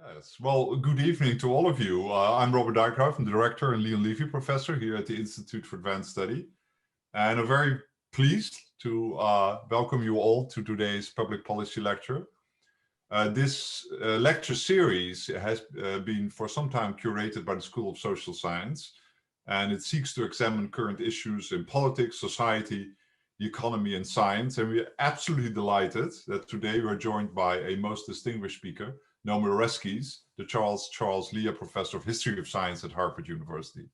Yes, well, good evening to all of you. I'm Robert Dijkhoff, I'm the director and Leon Levy professor here at the Institute for Advanced Study. And I'm very pleased to welcome you all to today's public policy lecture. This lecture series has been for some time curated by the School of Social Science, and it seeks to examine current issues in politics, society, the economy, and science. And we're absolutely delighted that today we're joined by a most distinguished speaker, Naomi Oreskes, the Charles Lea Professor of History of Science at Harvard University.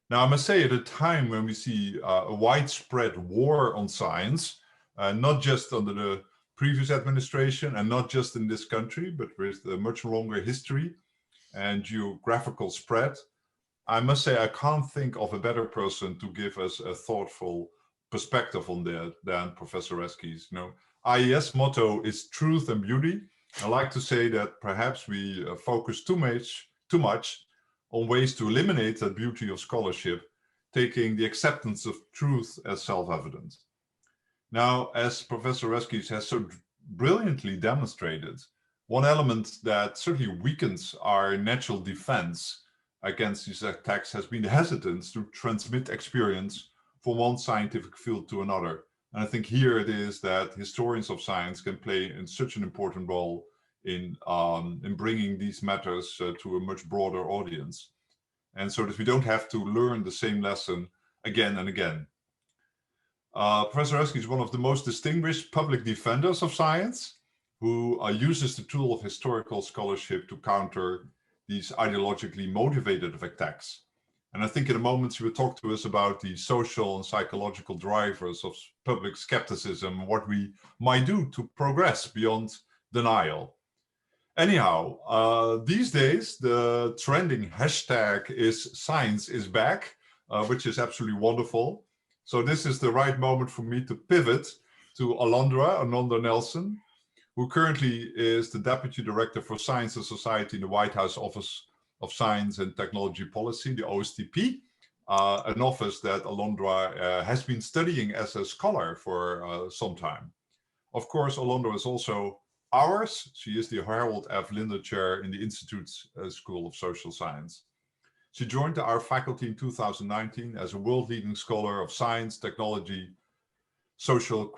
Now, I must say, at a time when we see a widespread war on science, not just under the previous administration and not just in this country, but with a much longer history and geographical spread, I must say I can't think of a better person to give us a thoughtful perspective on that than Professor Oreskes. You know, IES motto is truth and beauty. I like to say that perhaps we focus too much on ways to eliminate that beauty of scholarship, taking the acceptance of truth as self-evident. Now, as Professor Oreskes has so brilliantly demonstrated, one element that certainly weakens our natural defense against these attacks has been the hesitance to transmit experience from one scientific field to another. And I think here it is that historians of science can play in such an important role in bringing these matters to a much broader audience. And so that we don't have to learn the same lesson again and again. Professor Oreskes is one of the most distinguished public defenders of science who uses the tool of historical scholarship to counter these ideologically motivated attacks. And I think in a moment she will talk to us about the social and psychological drivers of public skepticism, what we might do to progress beyond denial. Anyhow, these days the trending hashtag is science is back, which is absolutely wonderful. So this is the right moment for me to pivot to Alondra Nelson, who currently is the Deputy Director for Science and Society in the White House Office of Science and Technology Policy, the OSTP, an office that Alondra has been studying as a scholar for some time. Of course, Alondra is also ours. She is the Harold F. Linder Chair in the Institute's School of Social Science. She joined our faculty in 2019 as a world-leading scholar of science, technology, social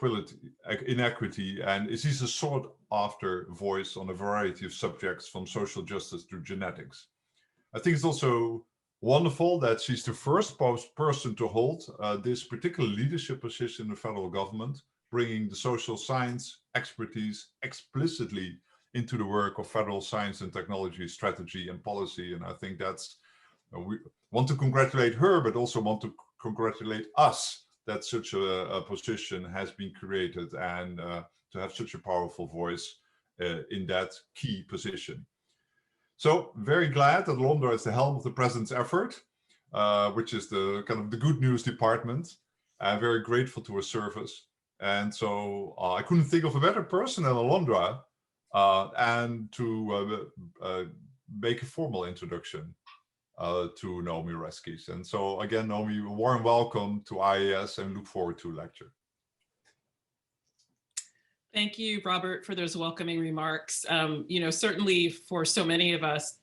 inequity, and is a sought-after voice on a variety of subjects from social justice to genetics. I think it's also wonderful that she's the first person to hold this particular leadership position in the federal government, bringing the social science expertise explicitly into the work of federal science and technology strategy and policy. And I think that's, we want to congratulate her, but also want to congratulate us that such a position has been created and to have such a powerful voice in that key position. So very glad that Alondra is the helm of the President's effort, which is the kind of the good news department. I'm very grateful to her service. And so I couldn't think of a better person than Alondra and to make a formal introduction to Naomi Oreskes. And so again, Naomi, a warm welcome to IAS and look forward to the lecture. Thank you, Robert, for those welcoming remarks. You know, certainly for so many of us,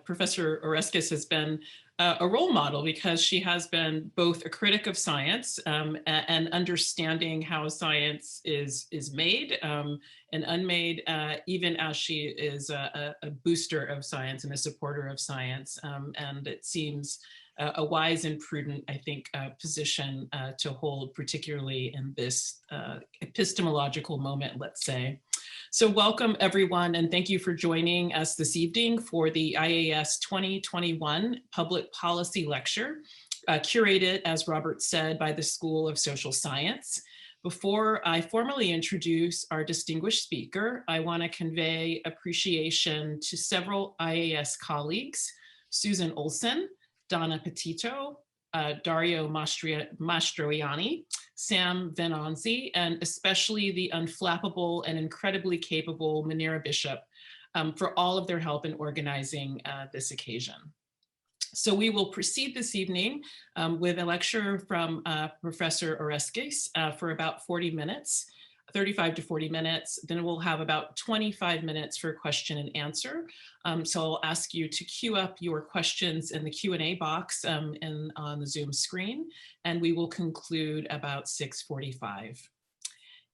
Professor Oreskes has been a role model because she has been both a critic of science and understanding how science is made and unmade, even as she is a booster of science and a supporter of science. And it seems a wise and prudent, I think, position to hold, particularly in this epistemological moment, let's say. So welcome everyone, and thank you for joining us this evening for the IAS 2021 Public Policy Lecture, curated, as Robert said, by the School of Social Science. Before I formally introduce our distinguished speaker, I want to convey appreciation to several IAS colleagues, Susan Olson, Donna Petito, Dario Mastroianni, Sam Venanzi, and especially the unflappable and incredibly capable Manira Bishop for all of their help in organizing this occasion. So we will proceed this evening with a lecture from Professor Oreskes for about 40 minutes. 35 to 40 minutes. Then we'll have about 25 minutes for question and answer. So I'll ask you to queue up your questions in the Q&A box on the Zoom screen, and we will conclude about 6:45.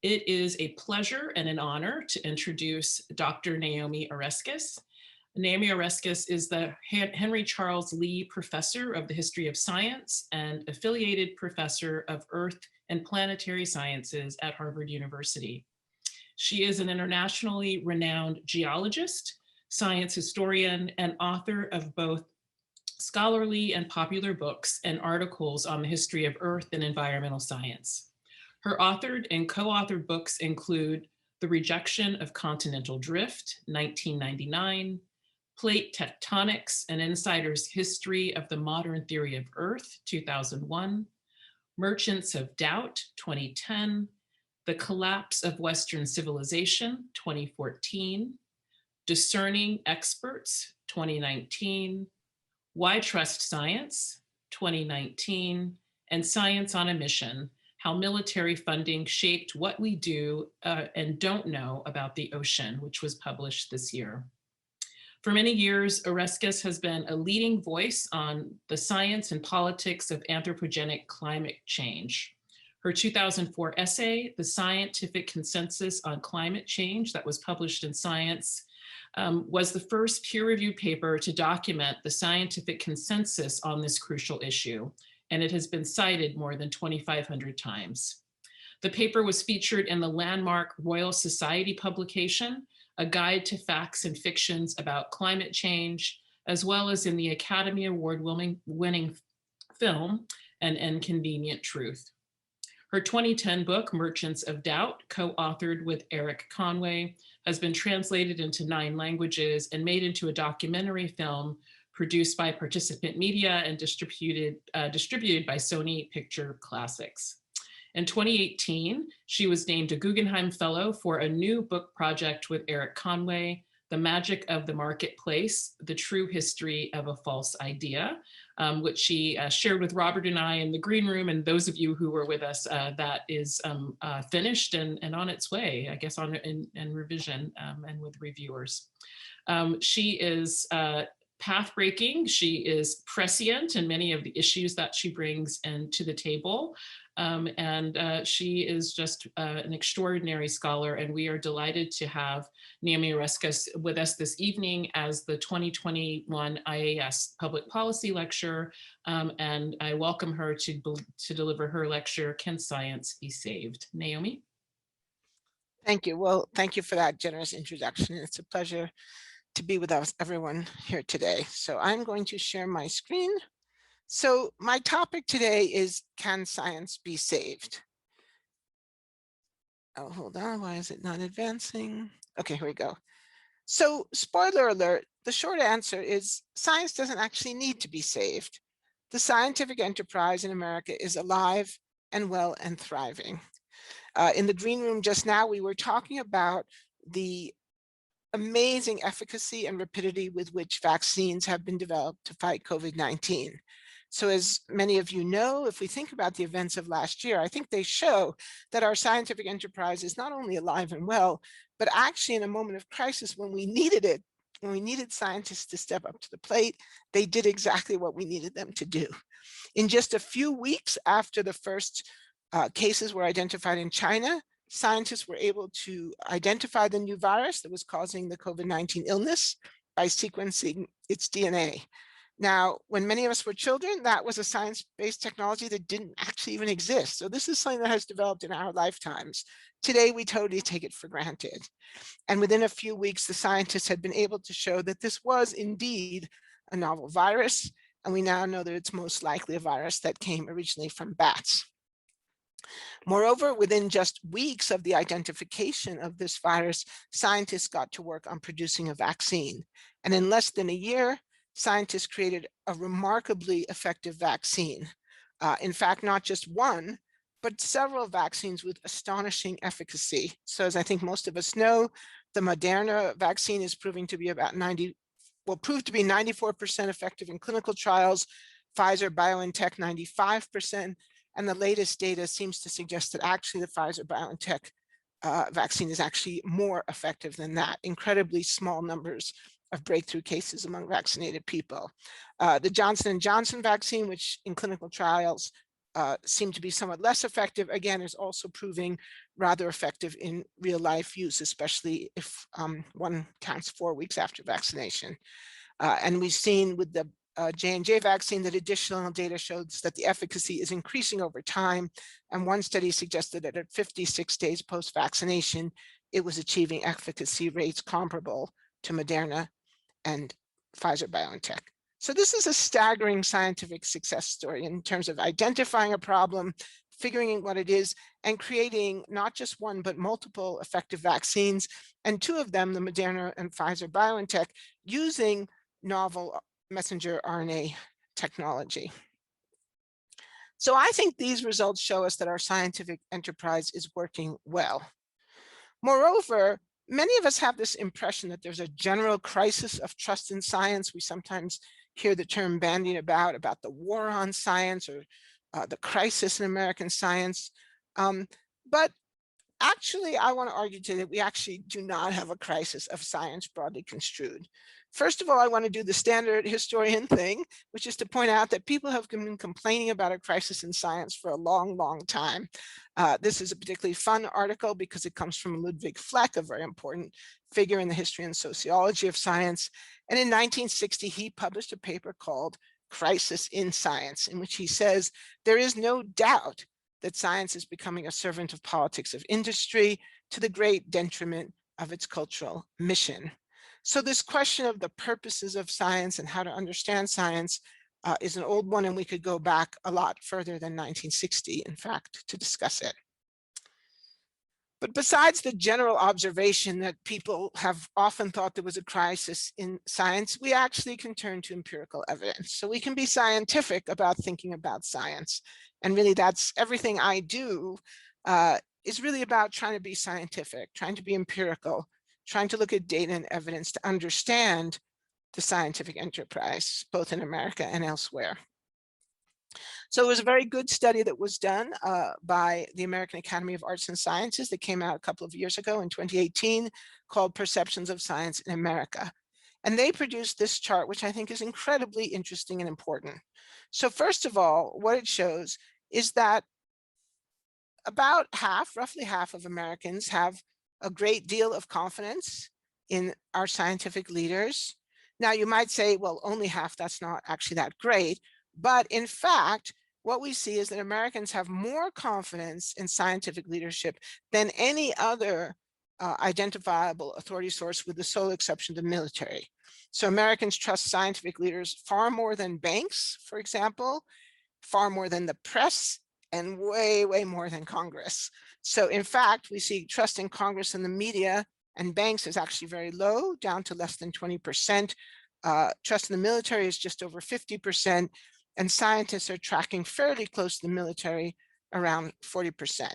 It is a pleasure and an honor to introduce Dr. Naomi Oreskes. Naomi Oreskes is the Henry Charles Lee Professor of the History of Science and Affiliated Professor of Earth and Planetary Sciences at Harvard University. She is an internationally renowned geologist, science historian, and author of both scholarly and popular books and articles on the history of Earth and environmental science. Her authored and co-authored books include The Rejection of Continental Drift, 1999, Plate Tectonics, An Insider's History of the Modern Theory of Earth, 2001, Merchants of Doubt, 2010, The Collapse of Western Civilization, 2014, Discerning Experts, 2019, Why Trust Science, 2019, and Science on a Mission, How Military Funding Shaped What We Do and Don't Know About the Ocean, which was published this year. For many years, Oreskes has been a leading voice on the science and politics of anthropogenic climate change. Her 2004 essay, The Scientific Consensus on Climate Change, that was published in Science, was the first peer-reviewed paper to document the scientific consensus on this crucial issue, and it has been cited more than 2,500 times. The paper was featured in the landmark Royal Society publication, A Guide to Facts and Fictions About Climate Change, as well as in the Academy Award-winning film, An Inconvenient Truth. Her 2010 book, Merchants of Doubt, co-authored with Eric Conway, has been translated into 9 languages and made into a documentary film produced by Participant Media and distributed by Sony Picture Classics. In 2018, she was named a Guggenheim Fellow for a new book project with Eric Conway, The Magic of the Marketplace, The True History of a False Idea, which she shared with Robert and I in the green room. And those of you who were with us, that is finished and on its way, I guess, in revision and with reviewers. She is path-breaking. She is prescient in many of the issues that she brings into the table. She is just an extraordinary scholar, and we are delighted to have Naomi Oreskes with us this evening as the 2021 IAS Public Policy Lecturer, and I welcome her to deliver her lecture, Can Science Be Saved? Naomi? Thank you. Well, thank you for that generous introduction. It's a pleasure to be with everyone here today. So I'm going to share my screen. So my topic today is, can science be saved? Oh, hold on, why is it not advancing? Okay, here we go. So spoiler alert, the short answer is science doesn't actually need to be saved. The scientific enterprise in America is alive and well and thriving. In the green room just now, we were talking about the amazing efficacy and rapidity with which vaccines have been developed to fight COVID-19. So as many of you know, if we think about the events of last year, I think they show that our scientific enterprise is not only alive and well, but actually in a moment of crisis when we needed it, when we needed scientists to step up to the plate, they did exactly what we needed them to do. In just a few weeks after the first cases were identified in China, scientists were able to identify the new virus that was causing the COVID-19 illness by sequencing its DNA. Now, when many of us were children, that was a science-based technology that didn't actually even exist. So this is something that has developed in our lifetimes. Today, we totally take it for granted. And within a few weeks, the scientists had been able to show that this was indeed a novel virus. And we now know that it's most likely a virus that came originally from bats. Moreover, within just weeks of the identification of this virus, scientists got to work on producing a vaccine. And in less than a year, scientists created a remarkably effective vaccine. In fact, not just one, but several vaccines with astonishing efficacy. So as I think most of us know, the Moderna vaccine is proving to be about proved to be 94% effective in clinical trials, Pfizer-BioNTech 95%, and the latest data seems to suggest that actually the Pfizer-BioNTech vaccine is actually more effective than that. Incredibly small numbers of breakthrough cases among vaccinated people. The Johnson & Johnson vaccine, which in clinical trials seem to be somewhat less effective, again, is also proving rather effective in real life use, especially if one counts 4 weeks after vaccination. And we've seen with the J&J vaccine that additional data shows that the efficacy is increasing over time. And one study suggested that at 56 days post-vaccination, it was achieving efficacy rates comparable to Moderna and Pfizer-BioNTech. So this is a staggering scientific success story in terms of identifying a problem, figuring out what it is, and creating not just one, but multiple effective vaccines, and 2 of them, the Moderna and Pfizer-BioNTech, using novel messenger RNA technology. So I think these results show us that our scientific enterprise is working well. Moreover, many of us have this impression that there's a general crisis of trust in science. We sometimes hear the term bandied about the war on science, or the crisis in American science. But actually, I want to argue today that we actually do not have a crisis of science broadly construed. First of all, I want to do the standard historian thing, which is to point out that people have been complaining about a crisis in science for a long, long time. This is a particularly fun article because it comes from Ludwig Fleck, a very important figure in the history and sociology of science. And in 1960, he published a paper called Crisis in Science, in which he says, there is no doubt that science is becoming a servant of politics of industry to the great detriment of its cultural mission. So this question of the purposes of science and how to understand science is an old one, and we could go back a lot further than 1960, in fact, to discuss it. But besides the general observation that people have often thought there was a crisis in science, we actually can turn to empirical evidence. So we can be scientific about thinking about science. And really, that's everything I do is really about trying to be scientific, trying to be empirical, trying to look at data and evidence to understand the scientific enterprise, both in America and elsewhere. So it was a very good study that was done by the American Academy of Arts and Sciences that came out a couple of years ago in 2018, called Perceptions of Science in America. And they produced this chart, which I think is incredibly interesting and important. So first of all, what it shows is that about half, roughly half of Americans have a great deal of confidence in our scientific leaders. Now you might say, well, only half, that's not actually that great. But in fact, what we see is that Americans have more confidence in scientific leadership than any other identifiable authority source, with the sole exception of the military. So Americans trust scientific leaders far more than banks, for example, far more than the press, and way, way more than Congress. So in fact, we see trust in Congress and the media and banks is actually very low, down to less than 20%. Trust in the military is just over 50%. And scientists are tracking fairly close to the military, around 40%.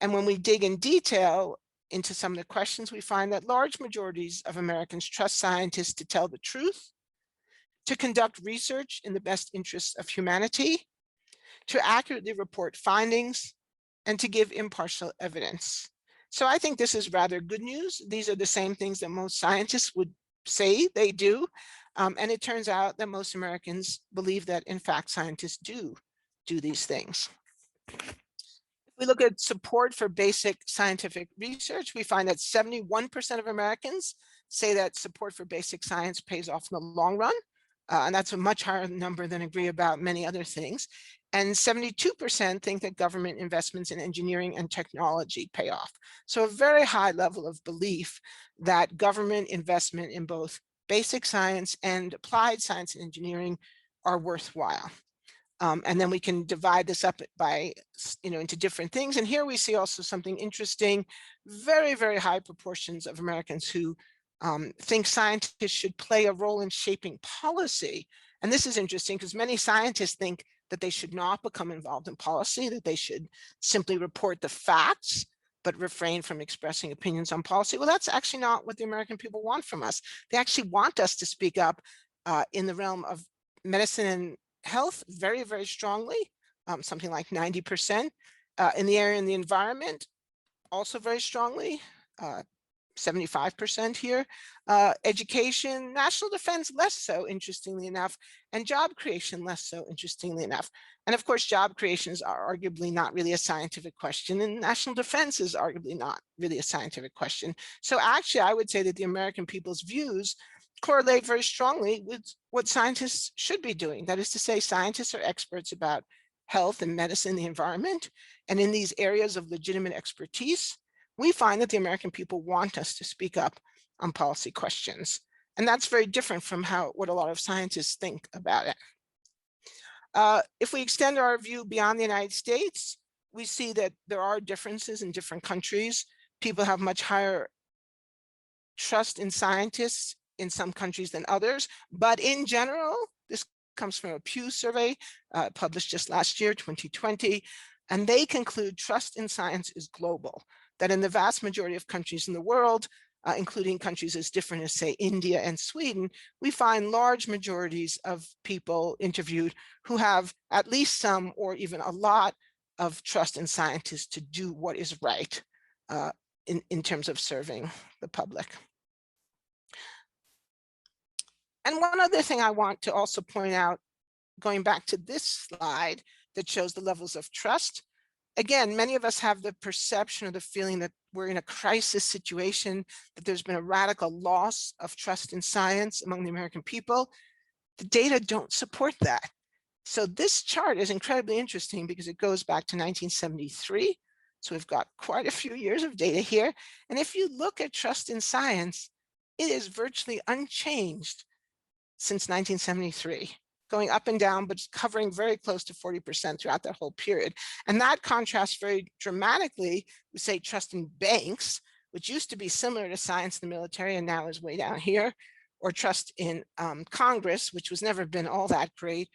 And when we dig in detail into some of the questions, we find that large majorities of Americans trust scientists to tell the truth, to conduct research in the best interests of humanity, to accurately report findings, and to give impartial evidence. So I think this is rather good news. These are the same things that most scientists would say they do. And it turns out that most Americans believe that, in fact, scientists do these things. If we look at support for basic scientific research, we find that 71% of Americans say that support for basic science pays off in the long run. And that's a much higher number than agree about many other things. And 72% think that government investments in engineering and technology pay off. So a very high level of belief that government investment in both basic science and applied science and engineering are worthwhile. And then we can divide this up by, into different things. And here we see also something interesting. Very, very high proportions of Americans who think scientists should play a role in shaping policy. And this is interesting because many scientists think that they should not become involved in policy, that they should simply report the facts, but refrain from expressing opinions on policy. Well, that's actually not what the American people want from us. They actually want us to speak up in the realm of medicine and health very, very strongly, something like 90%. In the area of the environment, also very strongly, 75% here. Education, national defense, less so, interestingly enough, and job creation, less so, interestingly enough. And of course, job creations are arguably not really a scientific question, and national defense is arguably not really a scientific question. So actually, I would say that the American people's views correlate very strongly with what scientists should be doing. That is to say, scientists are experts about health and medicine, the environment, and in these areas of legitimate expertise, we find that the American people want us to speak up on policy questions. And that's very different from what a lot of scientists think about it. If we extend our view beyond the United States, we see that there are differences in different countries. People have much higher trust in scientists in some countries than others. But in general, this comes from a Pew survey published just last year, 2020, and they conclude trust in science is global, that in the vast majority of countries in the world, including countries as different as, say, India and Sweden, we find large majorities of people interviewed who have at least some or even a lot of trust in scientists to do what is right in terms of serving the public. And one other thing I want to also point out, going back to this slide that shows the levels of trust. Again, many of us have the perception or the feeling that we're in a crisis situation, that there's been a radical loss of trust in science among the American people. The data don't support that. So this chart is incredibly interesting because it goes back to 1973. So we've got quite a few years of data here. And if you look at trust in science, it is virtually unchanged since 1973. Going up and down, but covering very close to 40% throughout that whole period. And that contrasts very dramatically with, say, trust in banks, which used to be similar to science in the military and now is way down here, or trust in Congress, which was never been all that great,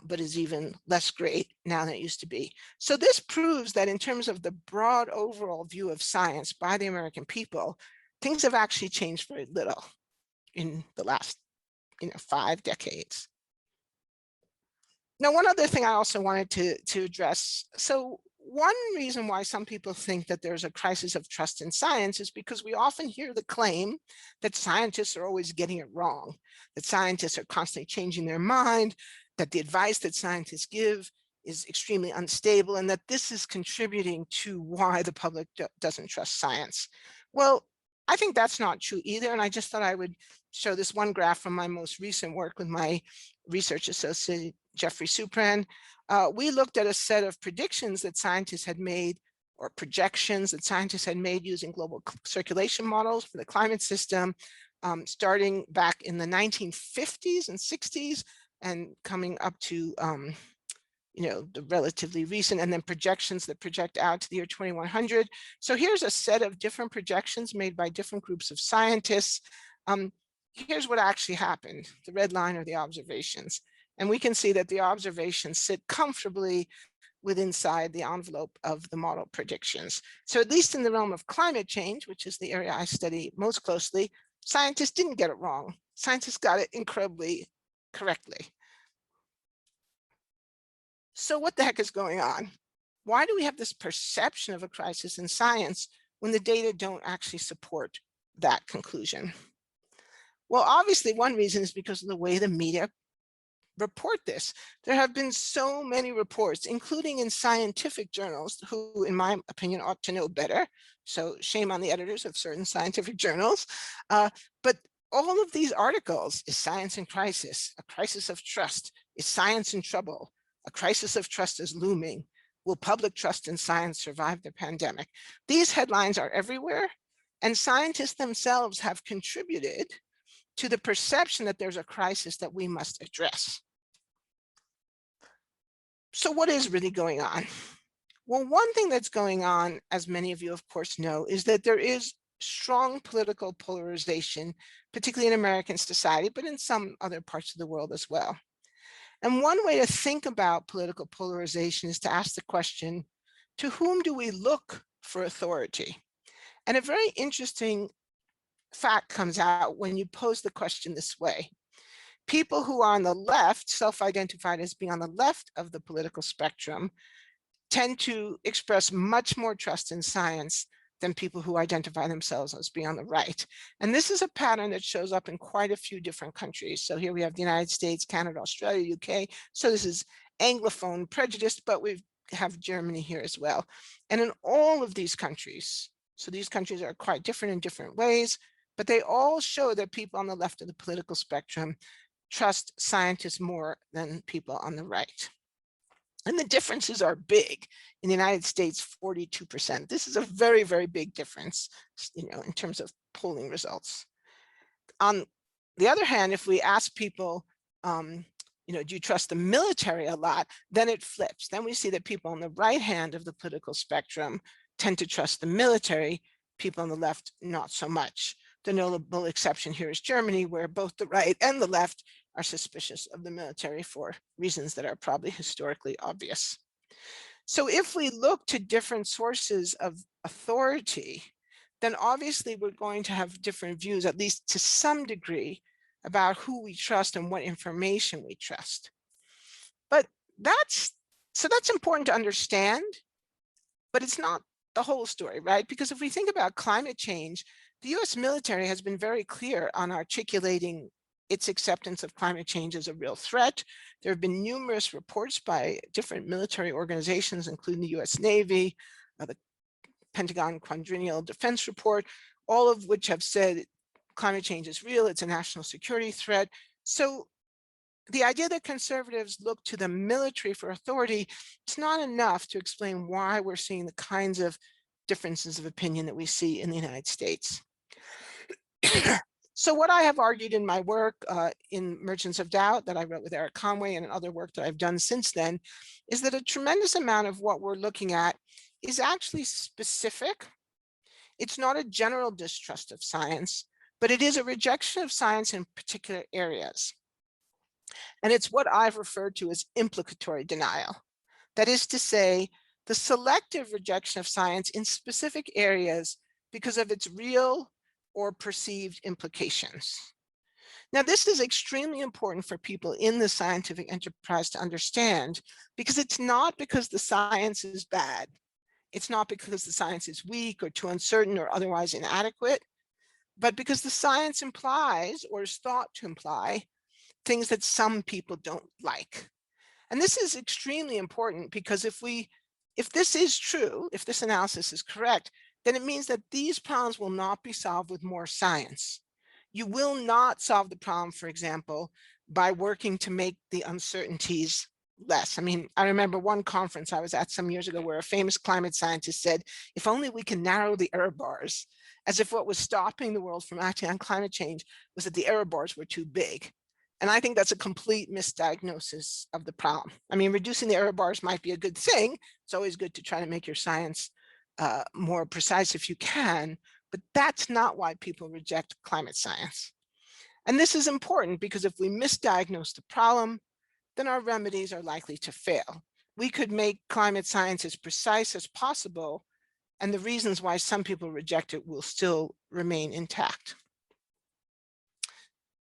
but is even less great now than it used to be. So this proves that in terms of the broad overall view of science by the American people, things have actually changed very little in the last 5 decades. Now, one other thing I also wanted to address. So one reason why some people think that there's a crisis of trust in science is because we often hear the claim that scientists are always getting it wrong, that scientists are constantly changing their mind, that the advice that scientists give is extremely unstable, and that this is contributing to why the public doesn't trust science. Well, I think that's not true either. And I just thought I would show this one graph from my most recent work with my research associate, Jeffrey Supran. We looked at a set of predictions that scientists had made, or projections that scientists had made using global circulation models for the climate system, starting back in the 1950s and 60s and coming up to the relatively recent, and then projections that project out to the year 2100. So here's a set of different projections made by different groups of scientists. Here's what actually happened. The red line are the observations. And we can see that the observations sit comfortably inside the envelope of the model predictions. So at least in the realm of climate change, which is the area I study most closely, scientists didn't get it wrong. Scientists got it incredibly correctly. So what the heck is going on? Why do we have this perception of a crisis in science when the data don't actually support that conclusion? Well, obviously, one reason is because of the way the media report this. There have been so many reports, including in scientific journals, who, in my opinion, ought to know better. So shame on the editors of certain scientific journals. But all of these articles, is science in crisis, a crisis of trust, is science in trouble, a crisis of trust is looming, will public trust in science survive the pandemic? These headlines are everywhere, and scientists themselves have contributed to the perception that there's a crisis that we must address. So what is really going on? Well, one thing that's going on, as many of you of course know, is that there is strong political polarization, particularly in American society, but in some other parts of the world as well. And one way to think about political polarization is to ask the question, to whom do we look for authority? And a very interesting fact comes out when you pose the question this way. People who are on the left, self-identified as being on the left of the political spectrum, tend to express much more trust in science than people who identify themselves as being on the right. And this is a pattern that shows up in quite a few different countries. So here we have the United States, Canada, Australia, UK. So this is Anglophone prejudice, but we have Germany here as well. And in all of these countries, so these countries are quite different in different ways, but they all show that people on the left of the political spectrum trust scientists more than people on the right. And the differences are big. In the United States, 42%. This is a very, very big difference, in terms of polling results. On the other hand, if we ask people, do you trust the military a lot? Then it flips. Then we see that people on the right hand of the political spectrum tend to trust the military. People on the left, not so much. The notable exception here is Germany, where both the right and the left are suspicious of the military for reasons that are probably historically obvious. So if we look to different sources of authority, then obviously we're going to have different views, at least to some degree, about who we trust and what information we trust. But that's important to understand, but it's not the whole story, right? Because if we think about climate change, the US military has been very clear on articulating its acceptance of climate change as a real threat. There have been numerous reports by different military organizations, including the US Navy, the Pentagon Quadrennial Defense Report, all of which have said climate change is real, it's a national security threat. So the idea that conservatives look to the military for authority, it's not enough to explain why we're seeing the kinds of differences of opinion that we see in the United States. So what I have argued in my work in Merchants of Doubt that I wrote with Eric Conway and other work that I've done since then is that a tremendous amount of what we're looking at is actually specific. It's not a general distrust of science, but it is a rejection of science in particular areas. And it's what I've referred to as implicatory denial. That is to say, the selective rejection of science in specific areas because of its real or perceived implications. Now, this is extremely important for people in the scientific enterprise to understand, because it's not because the science is bad. It's not because the science is weak or too uncertain or otherwise inadequate, but because the science implies or is thought to imply things that some people don't like. And this is extremely important because if this is true, if this analysis is correct, then it means that these problems will not be solved with more science. You will not solve the problem, for example, by working to make the uncertainties less. I mean, I remember one conference I was at some years ago where a famous climate scientist said, if only we can narrow the error bars, as if what was stopping the world from acting on climate change was that the error bars were too big. And I think that's a complete misdiagnosis of the problem. I mean, reducing the error bars might be a good thing. It's always good to try to make your science more precise if you can, but that's not why people reject climate science. And this is important because if we misdiagnose the problem, then our remedies are likely to fail. We could make climate science as precise as possible, and the reasons why some people reject it will still remain intact.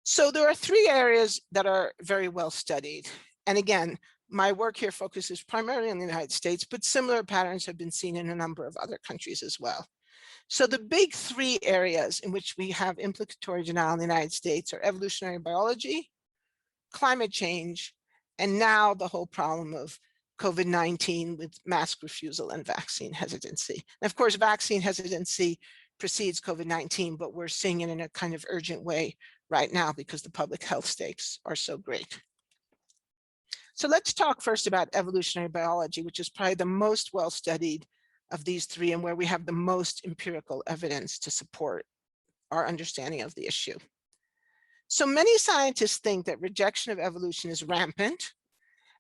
So there are three areas that are very well studied. And again, my work here focuses primarily on the United States, but similar patterns have been seen in a number of other countries as well. So the big three areas in which we have implicatory denial in the United States are evolutionary biology, climate change, and now the whole problem of COVID-19 with mask refusal and vaccine hesitancy. And of course, vaccine hesitancy precedes COVID-19, but we're seeing it in a kind of urgent way right now because the public health stakes are so great. So let's talk first about evolutionary biology, which is probably the most well-studied of these three and where we have the most empirical evidence to support our understanding of the issue. So many scientists think that rejection of evolution is rampant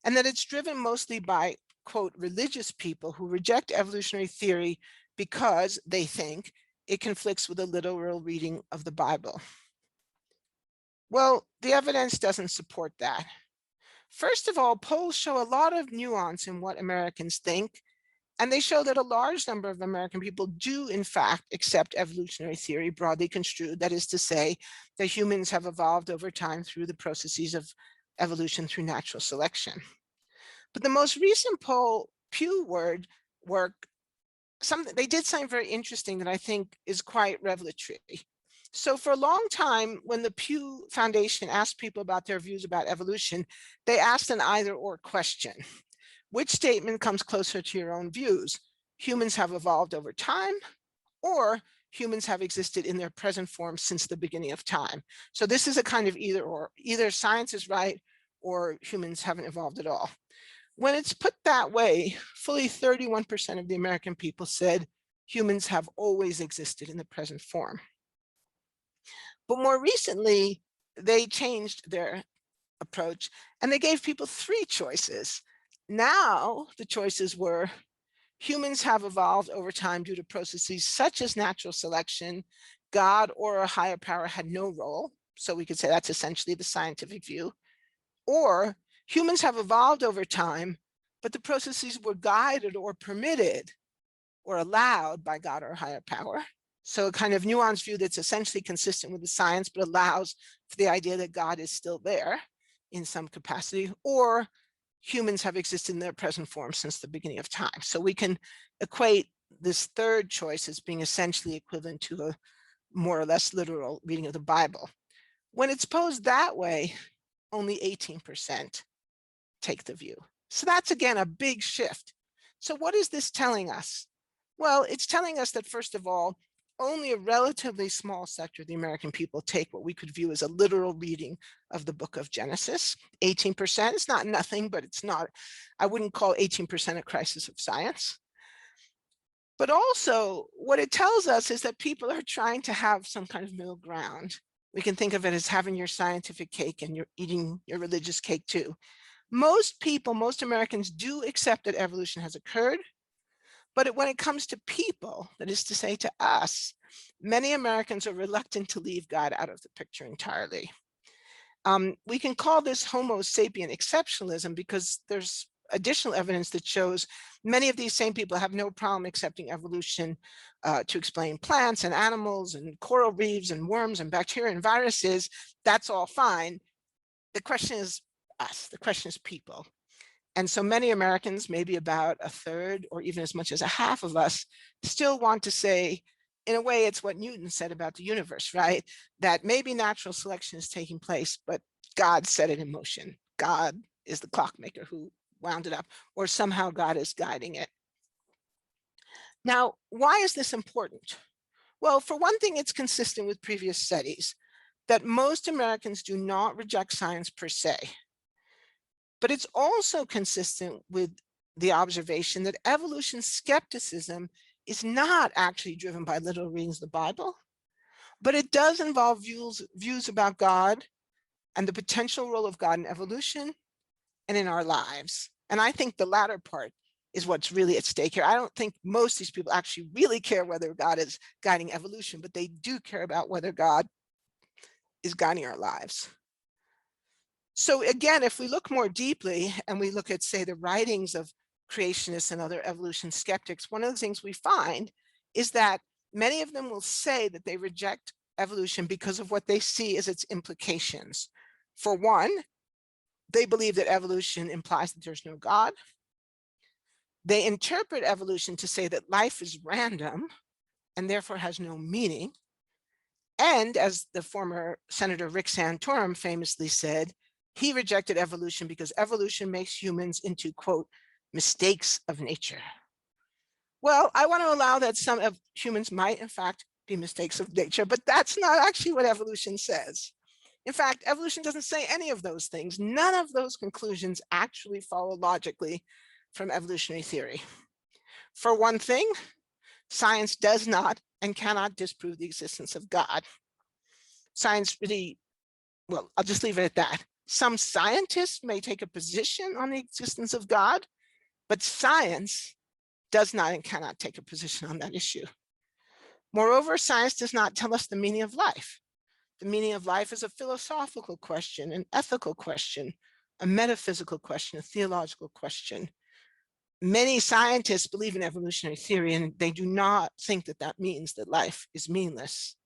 and that it's driven mostly by, quote, religious people who reject evolutionary theory because they think it conflicts with a literal reading of the Bible. Well, the evidence doesn't support that. First of all, polls show a lot of nuance in what Americans think, and they show that a large number of American people do, in fact, accept evolutionary theory broadly construed. That is to say, that humans have evolved over time through the processes of evolution through natural selection. But the most recent poll, Pew work, they did something very interesting that I think is quite revelatory. So for a long time, when the Pew Foundation asked people about their views about evolution, they asked an either or question. Which statement comes closer to your own views? Humans have evolved over time, or humans have existed in their present form since the beginning of time. So this is a kind of either or. Either science is right or humans haven't evolved at all. When it's put that way, fully 31% of the American people said humans have always existed in the present form. But more recently, they changed their approach and they gave people 3 choices. Now the choices were humans have evolved over time due to processes such as natural selection. God or a higher power had no role. So we could say that's essentially the scientific view. Or humans have evolved over time, but the processes were guided or permitted or allowed by God or higher power. So a kind of nuanced view that's essentially consistent with the science, but allows for the idea that God is still there in some capacity, or humans have existed in their present form since the beginning of time. So we can equate this third choice as being essentially equivalent to a more or less literal reading of the Bible. When it's posed that way, only 18% take the view. So that's, again, a big shift. So what is this telling us? Well, it's telling us that, first of all, only a relatively small sector of the American people take what we could view as a literal reading of the book of Genesis. 18%, it's not nothing, but it's not, I wouldn't call 18% a crisis of science. But also what it tells us is that people are trying to have some kind of middle ground. We can think of it as having your scientific cake and you're eating your religious cake too. Most people, most Americans do accept that evolution has occurred. But when it comes to people, that is to say to us, many Americans are reluctant to leave God out of the picture entirely. We can call this Homo sapien exceptionalism because there's additional evidence that shows many of these same people have no problem accepting evolution to explain plants and animals and coral reefs and worms and bacteria and viruses. That's all fine. The question is us, the question is people. And so many Americans, maybe about a third or even as much as a half of us, still want to say, in a way, it's what Newton said about the universe, right? That maybe natural selection is taking place, but God set it in motion. God is the clockmaker who wound it up, or somehow God is guiding it. Now, why is this important? Well, for one thing, it's consistent with previous studies that most Americans do not reject science per se. But it's also consistent with the observation that evolution skepticism is not actually driven by literal readings of the Bible, but it does involve views about God and the potential role of God in evolution and in our lives. And I think the latter part is what's really at stake here. I don't think most of these people actually really care whether God is guiding evolution, but they do care about whether God is guiding our lives. So again, if we look more deeply and we look at, say, the writings of creationists and other evolution skeptics, one of the things we find is that many of them will say that they reject evolution because of what they see as its implications. For one, they believe that evolution implies that there's no God. They interpret evolution to say that life is random and therefore has no meaning. And as the former Senator Rick Santorum famously said, he rejected evolution because evolution makes humans into, quote, mistakes of nature. Well, I want to allow that some of humans might, in fact, be mistakes of nature, but that's not actually what evolution says. In fact, evolution doesn't say any of those things. None of those conclusions actually follow logically from evolutionary theory. For one thing, science does not and cannot disprove the existence of God. Science really, well, I'll just leave it at that. Some scientists may take a position on the existence of God, but science does not and cannot take a position on that issue. Moreover, science does not tell us the meaning of life. The meaning of life is a philosophical question, an ethical question, a metaphysical question, a theological question. Many scientists believe in evolutionary theory, and they do not think that that means that life is meaningless.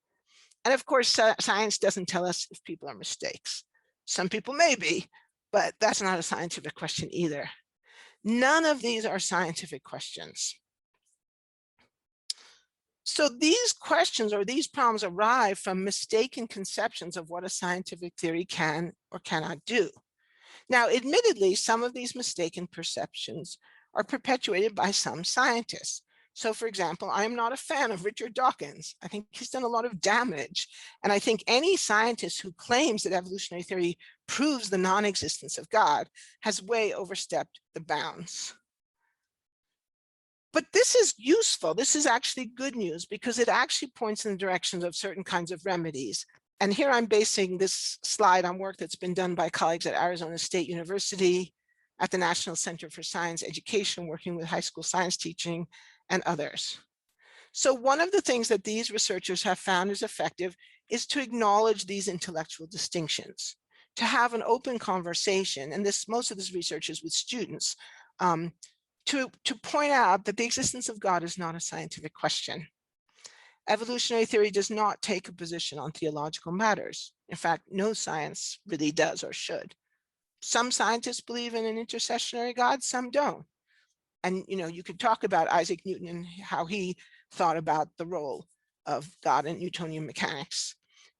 And of course, science doesn't tell us if people are mistakes. Some people may be, but that's not a scientific question either. None of these are scientific questions. So these questions or these problems arrive from mistaken conceptions of what a scientific theory can or cannot do. Now, admittedly, some of these mistaken perceptions are perpetuated by some scientists. So, for example, I'm not a fan of Richard Dawkins. I think he's done a lot of damage. And I think any scientist who claims that evolutionary theory proves the non-existence of God has way overstepped the bounds. But this is useful. This is actually good news because it actually points in the direction of certain kinds of remedies. And here I'm basing this slide on work that's been done by colleagues at Arizona State University, at the National Center for Science Education, working with high school science teaching, and others. So one of the things that these researchers have found is effective is to acknowledge these intellectual distinctions, to have an open conversation, and most of this research is with students, to point out that the existence of God is not a scientific question. Evolutionary theory does not take a position on theological matters. In fact, no science really does or should. Some scientists believe in an intercessionary God, some don't. And you could talk about Isaac Newton and how he thought about the role of God in Newtonian mechanics.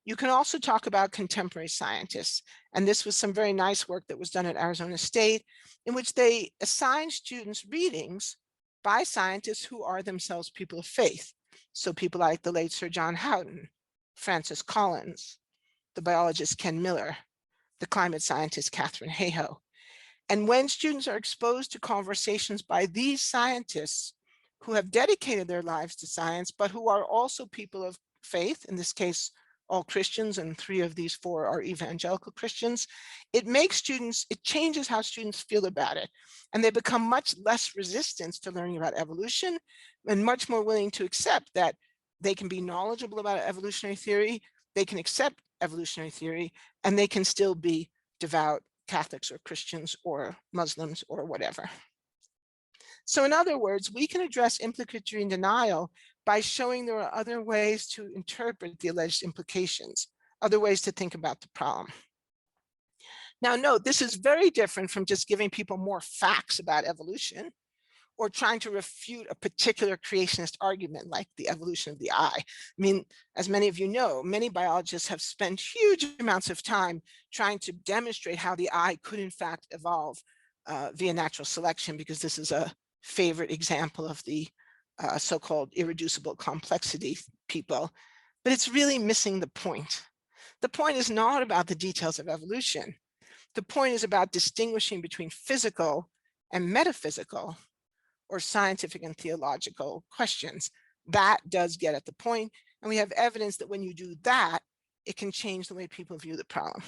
You can also talk about contemporary scientists. And this was some very nice work that was done at Arizona State, in which they assigned students readings by scientists who are themselves people of faith. So people like the late Sir John Houghton, Francis Collins, the biologist Ken Miller, the climate scientist Catherine Hayhoe. And when students are exposed to conversations by these scientists who have dedicated their lives to science, but who are also people of faith, in this case, all Christians, and 3 of these 4 are evangelical Christians, it changes how students feel about it. And they become much less resistant to learning about evolution and much more willing to accept that they can be knowledgeable about evolutionary theory, they can accept evolutionary theory, and they can still be devout Catholics or Christians or Muslims or whatever. So in other words, we can address implicatory and denial by showing there are other ways to interpret the alleged implications, other ways to think about the problem. Now, note, this is very different from just giving people more facts about evolution or trying to refute a particular creationist argument like the evolution of the eye. I mean, as many of you know, many biologists have spent huge amounts of time trying to demonstrate how the eye could in fact evolve via natural selection, because this is a favorite example of the so-called irreducible complexity people. But it's really missing the point. The point is not about the details of evolution. The point is about distinguishing between physical and metaphysical or scientific and theological questions. That does get at the point, and we have evidence that when you do that, it can change the way people view the problem.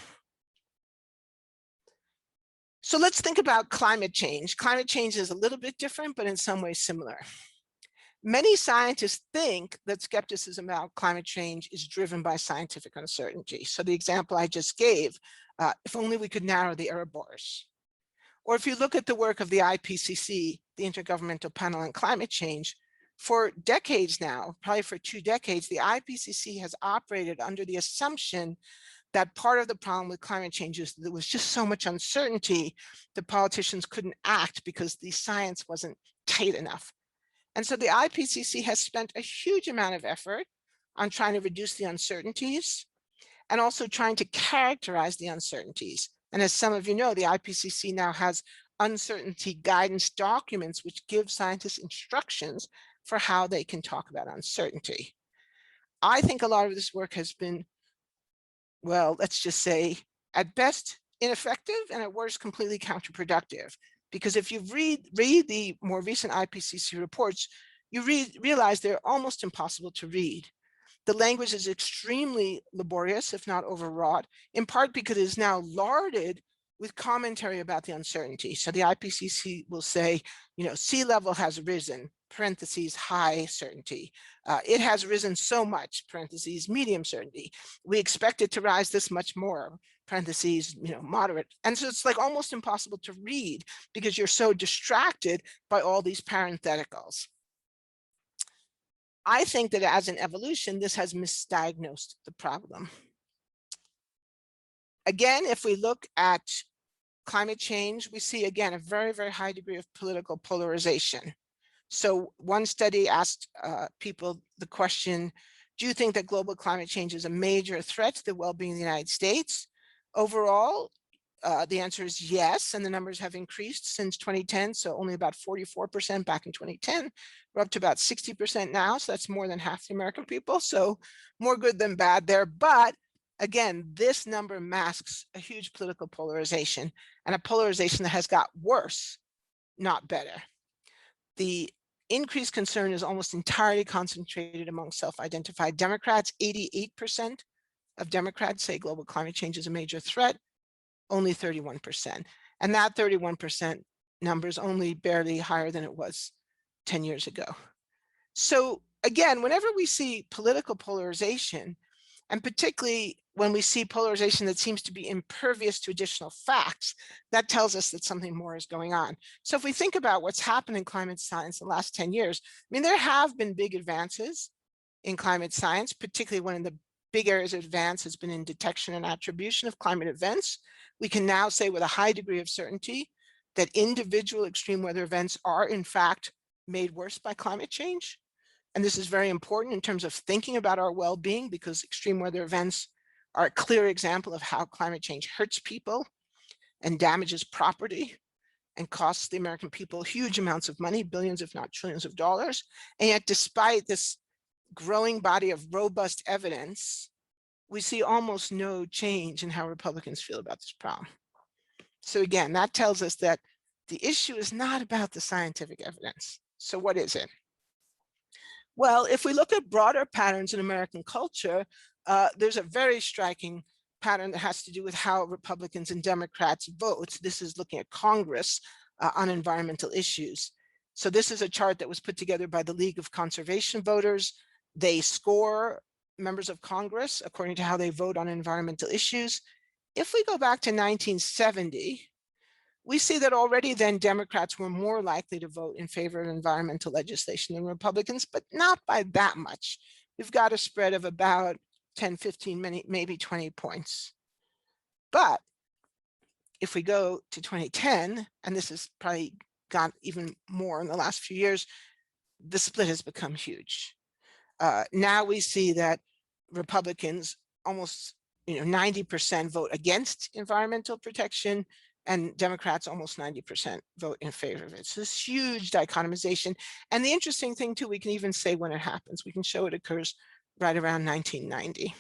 So let's think about climate change. Climate change is a little bit different, but in some ways similar. Many scientists think that skepticism about climate change is driven by scientific uncertainty. So the example I just gave, if only we could narrow the error bars. Or if you look at the work of the IPCC, the Intergovernmental Panel on Climate Change, for decades now, probably for 2 decades, the IPCC has operated under the assumption that part of the problem with climate change is there was just so much uncertainty that politicians couldn't act because the science wasn't tight enough. And so the IPCC has spent a huge amount of effort on trying to reduce the uncertainties and also trying to characterize the uncertainties. And as some of you know, the IPCC now has uncertainty guidance documents which give scientists instructions for how they can talk about uncertainty. I think a lot of this work has been, well, let's just say, at best ineffective and at worst completely counterproductive. Because if you read the more recent IPCC reports, you realize they're almost impossible to read. The language is extremely laborious, if not overwrought, in part because it is now larded with commentary about the uncertainty. So the IPCC will say, sea level has risen, parentheses, high certainty. It has risen so much, parentheses, medium certainty. We expect it to rise this much more, parentheses, moderate. And so it's like almost impossible to read because you're so distracted by all these parentheticals. I think that as an evolution, this has misdiagnosed the problem. Again, if we look at climate change, we see again a very, very high degree of political polarization. So one study asked people the question, do you think that global climate change is a major threat to the well-being of the United States? Overall, the answer is yes, and the numbers have increased since 2010, so only about 44% back in 2010. We're up to about 60% now, so that's more than half the American people, so more good than bad there. But again, this number masks a huge political polarization, and a polarization that has got worse, not better. The increased concern is almost entirely concentrated among self-identified Democrats. 88% of Democrats say global climate change is a major threat, only 31%. And that 31% number is only barely higher than it was 10 years ago. So again, whenever we see political polarization, and particularly when we see polarization that seems to be impervious to additional facts, that tells us that something more is going on. So if we think about what's happened in climate science in the last 10 years, I mean, there have been big advances in climate science, particularly one of the big areas of advance has been in detection and attribution of climate events. We can now say with a high degree of certainty that individual extreme weather events are in fact made worse by climate change. And this is very important in terms of thinking about our well-being, because extreme weather events are a clear example of how climate change hurts people and damages property and costs the American people huge amounts of money, billions, if not trillions of dollars. And yet, despite this growing body of robust evidence, we see almost no change in how Republicans feel about this problem. So again, that tells us that the issue is not about the scientific evidence. So what is it? Well, if we look at broader patterns in American culture, there's a very striking pattern that has to do with how Republicans and Democrats vote. This is looking at Congress on environmental issues. So this is a chart that was put together by the League of Conservation Voters. They score members of Congress according to how they vote on environmental issues. If we go back to 1970, we see that already then Democrats were more likely to vote in favor of environmental legislation than Republicans, but not by that much. We've got a spread of about 10, 15, maybe 20 points. But if we go to 2010, and this has probably got even more in the last few years, the split has become huge. Now we see that Republicans almost 90% vote against environmental protection, and Democrats almost 90% vote in favor of it. So this huge dichotomization. And the interesting thing too, we can even say when it happens. We can show it occurs right around 1990.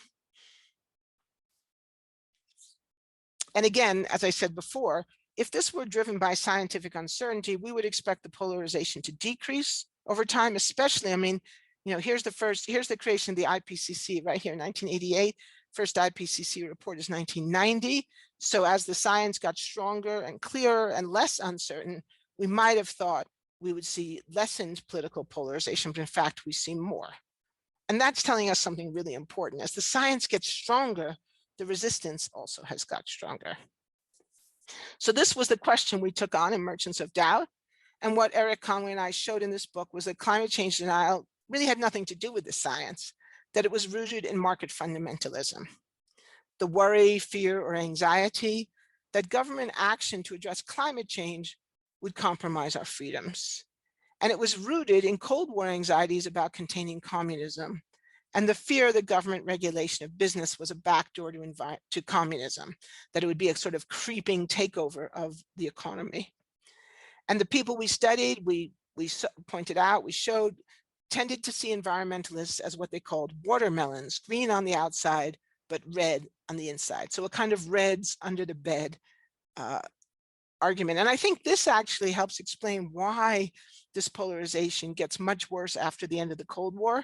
And again, as I said before, if this were driven by scientific uncertainty, we would expect the polarization to decrease over time, especially, I mean, here's the creation of the IPCC right here, 1988. First IPCC report is 1990. So as the science got stronger and clearer and less uncertain, we might have thought we would see lessened political polarization, but in fact, we see more. And that's telling us something really important. As the science gets stronger, the resistance also has got stronger. So this was the question we took on in Merchants of Doubt. And what Eric Conway and I showed in this book was that climate change denial really had nothing to do with the science, that it was rooted in market fundamentalism. The worry, fear, or anxiety that government action to address climate change would compromise our freedoms. And it was rooted in Cold War anxieties about containing communism and the fear that government regulation of business was a backdoor to communism, that it would be a sort of creeping takeover of the economy. And the people we studied, we pointed out, we showed, tended to see environmentalists as what they called watermelons, green on the outside, but red on the inside. So a kind of reds under the bed argument. And I think this actually helps explain why this polarization gets much worse after the end of the Cold War,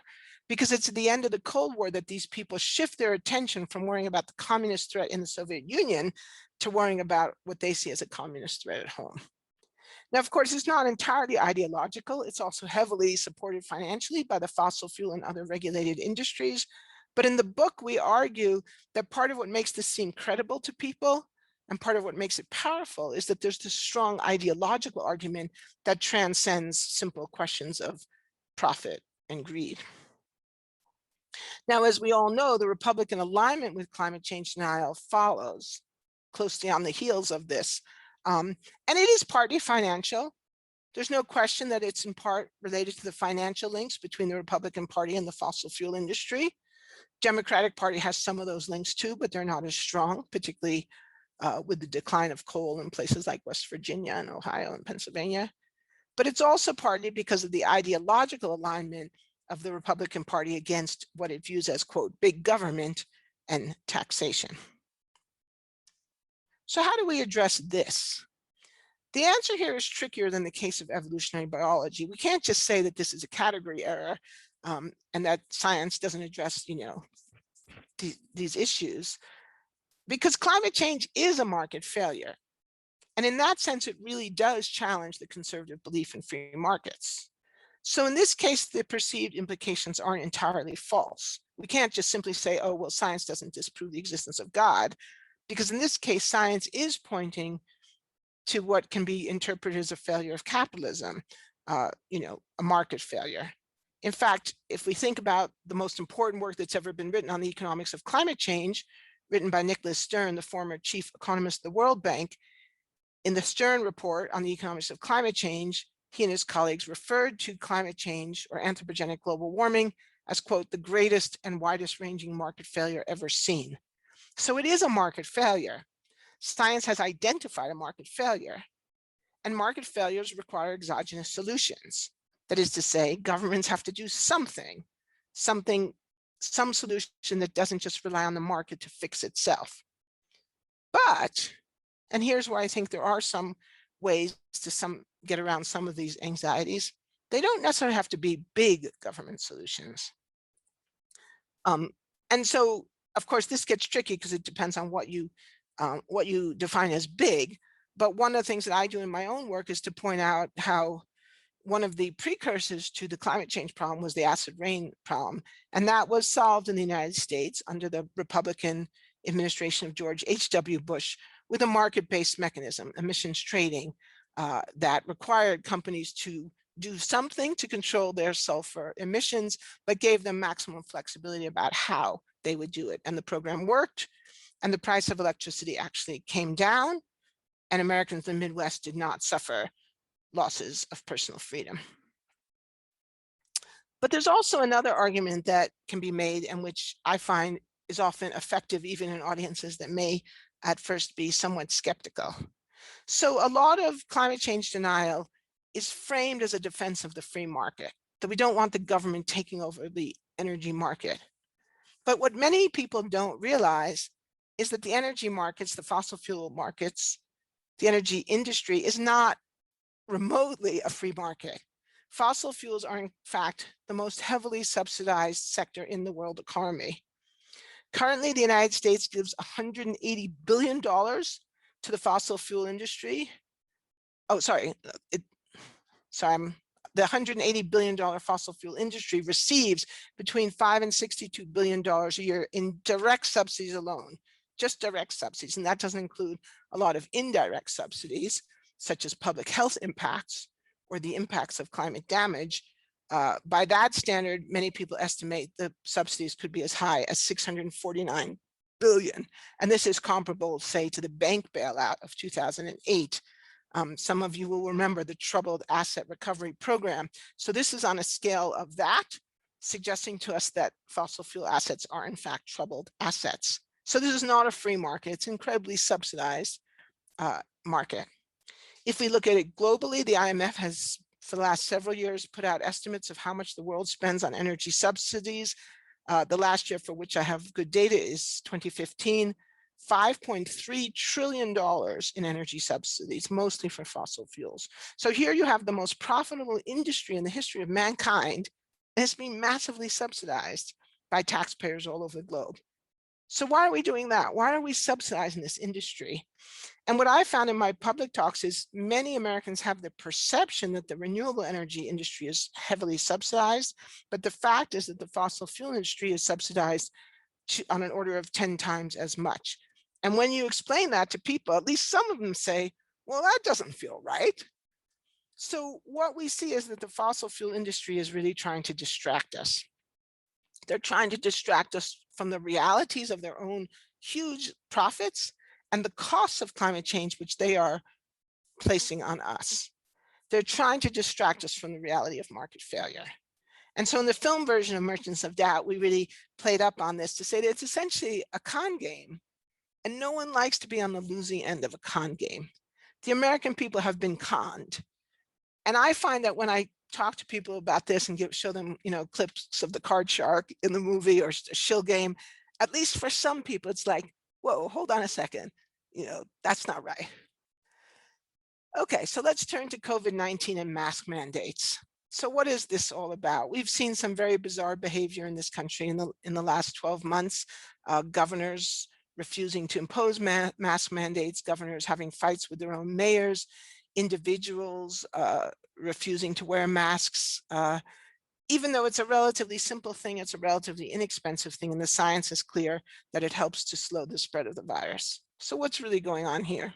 because it's at the end of the Cold War that these people shift their attention from worrying about the communist threat in the Soviet Union to worrying about what they see as a communist threat at home. Now, of course, it's not entirely ideological. It's also heavily supported financially by the fossil fuel and other regulated industries. But in the book, we argue that part of what makes this seem credible to people and part of what makes it powerful is that there's this strong ideological argument that transcends simple questions of profit and greed. Now, as we all know, the Republican alignment with climate change denial follows closely on the heels of this. And it is partly financial. There's no question that it's in part related to the financial links between the Republican Party and the fossil fuel industry. Democratic Party has some of those links too, but they're not as strong, particularly with the decline of coal in places like West Virginia and Ohio and Pennsylvania. But it's also partly because of the ideological alignment of the Republican Party against what it views as, quote, big government and taxation. So how do we address this? The answer here is trickier than the case of evolutionary biology. We can't just say that this is a category error and that science doesn't address, these issues, because climate change is a market failure. And in that sense, it really does challenge the conservative belief in free markets. So in this case, the perceived implications aren't entirely false. We can't just simply say, oh, well, science doesn't disprove the existence of God, because in this case, science is pointing to what can be interpreted as a failure of capitalism, a market failure. In fact, if we think about the most important work that's ever been written on the economics of climate change, written by Nicholas Stern, the former chief economist of the World Bank, in the Stern report on the economics of climate change, he and his colleagues referred to climate change or anthropogenic global warming as, quote, the greatest and widest ranging market failure ever seen. So it is a market failure. Science has identified a market failure, and market failures require exogenous solutions. That is to say, governments have to do some solution that doesn't just rely on the market to fix itself. But, and here's where I think there are some ways to get around some of these anxieties, they don't necessarily have to be big government solutions. And so, of course, this gets tricky because it depends on what you define as big. But one of the things that I do in my own work is to point out how one of the precursors to the climate change problem was the acid rain problem. And that was solved in the United States under the Republican administration of George H.W. Bush with a market-based mechanism, emissions trading, that required companies to do something to control their sulfur emissions, but gave them maximum flexibility about how they would do it. And the program worked, and the price of electricity actually came down, and Americans in the Midwest did not suffer losses of personal freedom. But there's also another argument that can be made, and which I find is often effective even in audiences that may at first be somewhat skeptical. So a lot of climate change denial is framed as a defense of the free market, that we don't want the government taking over the energy market. But what many people don't realize is that the energy markets, the fossil fuel markets, the energy industry is not remotely a free market. Fossil fuels are in fact the most heavily subsidized sector in the world economy. Currently, the United States gives $180 billion to the fossil fuel industry. Oh, sorry, the $180 billion fossil fuel industry receives between $5 and $62 billion a year in direct subsidies alone, just direct subsidies. And that doesn't include a lot of indirect subsidies, such as public health impacts or the impacts of climate damage. By that standard, many people estimate the subsidies could be as high as $649 billion. And this is comparable, say, to the bank bailout of 2008. Some of you will remember the Troubled Asset Recovery Program. So this is on a scale of that, suggesting to us that fossil fuel assets are in fact troubled assets. So this is not a free market, it's an incredibly subsidized market. If we look at it globally, the IMF has, for the last several years, put out estimates of how much the world spends on energy subsidies. The last year for which I have good data is 2015, $5.3 trillion in energy subsidies, mostly for fossil fuels. So here you have the most profitable industry in the history of mankind, and it's being massively subsidized by taxpayers all over the globe. So why are we doing that? Why are we subsidizing this industry? And what I found in my public talks is many Americans have the perception that the renewable energy industry is heavily subsidized, but the fact is that the fossil fuel industry is subsidized on an order of 10 times as much. And when you explain that to people, at least some of them say, well, that doesn't feel right. So what we see is that the fossil fuel industry is really trying to distract us. They're trying to distract us from the realities of their own huge profits and the costs of climate change, which they are placing on us. they're trying to distract us from the reality of market failure. And so in the film version of Merchants of Doubt, we really played up on this to say that it's essentially a con game, and no one likes to be on the losing end of a con game. The American people have been conned. And I find that when I talk to people about this and show them, clips of the card shark in the movie or a shill game, at least for some people, it's like, whoa, hold on a second, that's not right. Okay, so let's turn to COVID-19 and mask mandates. So what is this all about? We've seen some very bizarre behavior in this country in the last 12 months. Governors refusing to impose mask mandates, governors having fights with their own mayors, individuals refusing to wear masks. Even though it's a relatively simple thing, it's a relatively inexpensive thing, and the science is clear that it helps to slow the spread of the virus. So what's really going on here?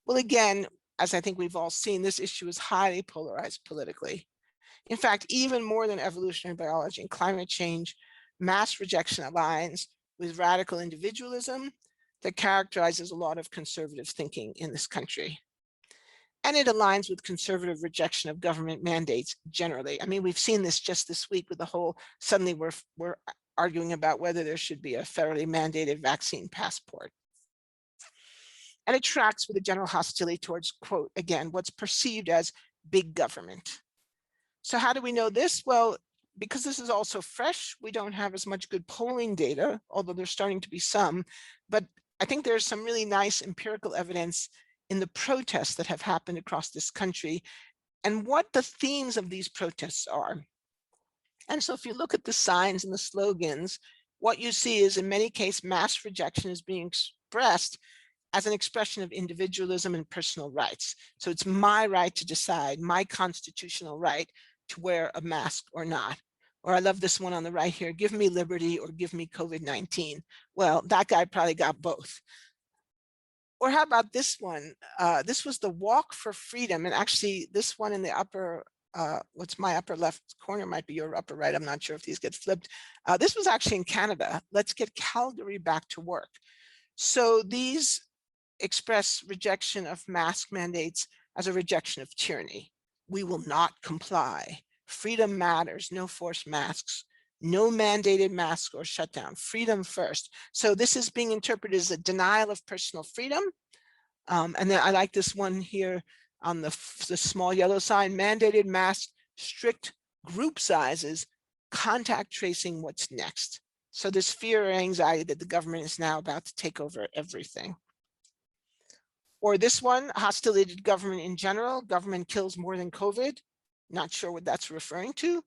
Well, again, as I think we've all seen, this issue is highly polarized politically. In fact, even more than evolutionary biology and climate change, mass rejection aligns with radical individualism that characterizes a lot of conservative thinking in this country. And it aligns with conservative rejection of government mandates generally. I mean, we've seen this just this week with the whole, suddenly we're arguing about whether there should be a federally mandated vaccine passport. And it tracks with a general hostility towards, quote, again, what's perceived as big government. So how do we know this? Well, because this is also fresh, we don't have as much good polling data, although there's starting to be some. But I think there's some really nice empirical evidence in the protests that have happened across this country and what the themes of these protests are. And so if you look at the signs and the slogans, what you see is in many cases, mass rejection is being expressed as an expression of individualism and personal rights. So it's my right to decide, my constitutional right to wear a mask or not. Or I love this one on the right here, give me liberty or give me COVID-19. Well, that guy probably got both. Or how about this one? This was the Walk for Freedom. And actually this one in the upper, what's my upper left corner might be your upper right. I'm not sure if these get flipped. This was actually in Canada. Let's get Calgary back to work. So these express rejection of mask mandates as a rejection of tyranny. We will not comply. Freedom matters, no forced masks, no mandated masks or shutdown, freedom first. So this is being interpreted as a denial of personal freedom. And then I like this one here on the small yellow sign, mandated masks, strict group sizes, contact tracing, what's next. So this fear or anxiety that the government is now about to take over everything. Or this one, hostility to government in general, government kills more than COVID. Not sure what that's referring to.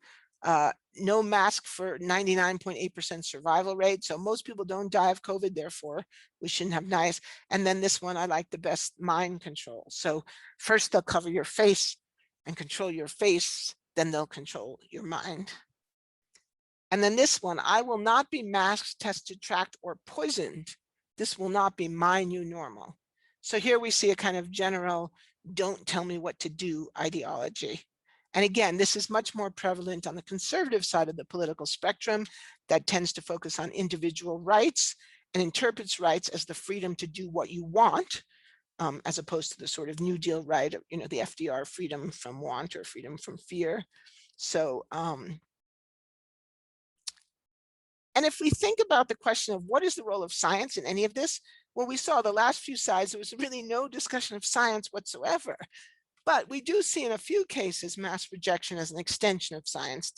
No mask for 99.8% survival rate. So most people don't die of COVID, therefore we shouldn't have knives. And then this one, I like the best, mind control. So first they'll cover your face and control your face, then they'll control your mind. And then this one, I will not be masked, tested, tracked, or poisoned. This will not be my new normal. So here we see a kind of general, don't tell me what to do ideology. And again, this is much more prevalent on the conservative side of the political spectrum that tends to focus on individual rights and interprets rights as the freedom to do what you want, as opposed to the sort of New Deal right, the FDR freedom from want or freedom from fear. So, and if we think about the question of what is the role of science in any of this, well, we saw the last few slides, there was really no discussion of science whatsoever. But we do see in a few cases mass rejection as an extension of science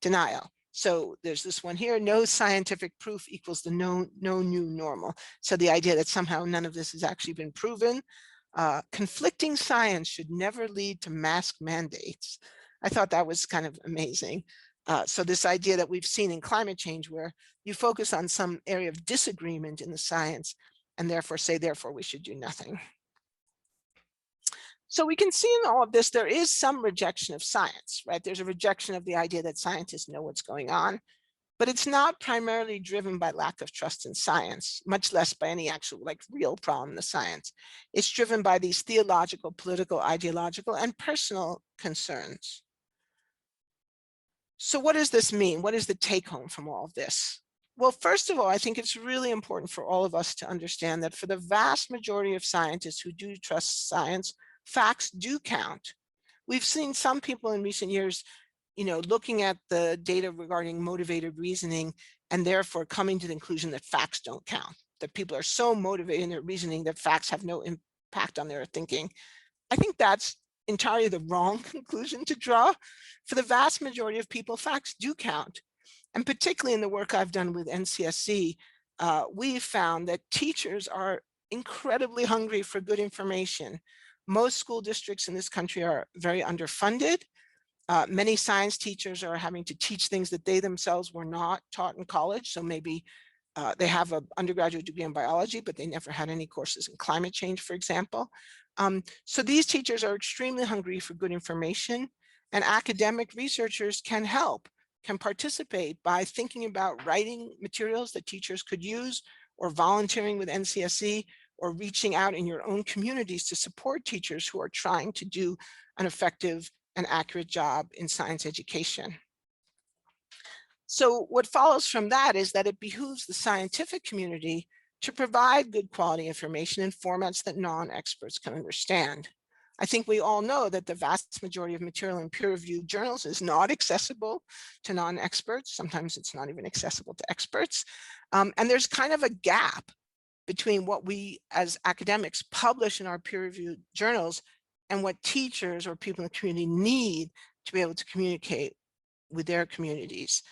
denial. So there's this one here, no scientific proof equals the no new normal. So the idea that somehow none of this has actually been proven. Conflicting science should never lead to mask mandates. I thought that was kind of amazing. So this idea that we've seen in climate change where you focus on some area of disagreement in the science and therefore say, therefore we should do nothing. So we can see in all of this, there is some rejection of science, right? There's a rejection of the idea that scientists know what's going on, but it's not primarily driven by lack of trust in science, much less by any actual real problem in the science. It's driven by these theological, political, ideological, and personal concerns. So what does this mean? What is the take home from all of this? Well, first of all, I think it's really important for all of us to understand that for the vast majority of scientists who do trust science, facts do count. We've seen some people in recent years, looking at the data regarding motivated reasoning and therefore coming to the conclusion that facts don't count, that people are so motivated in their reasoning that facts have no impact on their thinking. I think that's entirely the wrong conclusion to draw. For the vast majority of people, facts do count. And particularly in the work I've done with NCSC, we've found that teachers are incredibly hungry for good information. Most school districts in this country are very underfunded. Many science teachers are having to teach things that they themselves were not taught in college. So maybe they have an undergraduate degree in biology, but they never had any courses in climate change, for example. So these teachers are extremely hungry for good information, and academic researchers can help, can participate by thinking about writing materials that teachers could use, or volunteering with NCSC, or reaching out in your own communities to support teachers who are trying to do an effective and accurate job in science education. So what follows from that is that it behooves the scientific community to provide good quality information in formats that non-experts can understand. I think we all know that the vast majority of material in peer-reviewed journals is not accessible to non-experts. Sometimes it's not even accessible to experts. And there's kind of a gap between what we as academics publish in our peer-reviewed journals and what teachers or people in the community need to be able to communicate with their communities.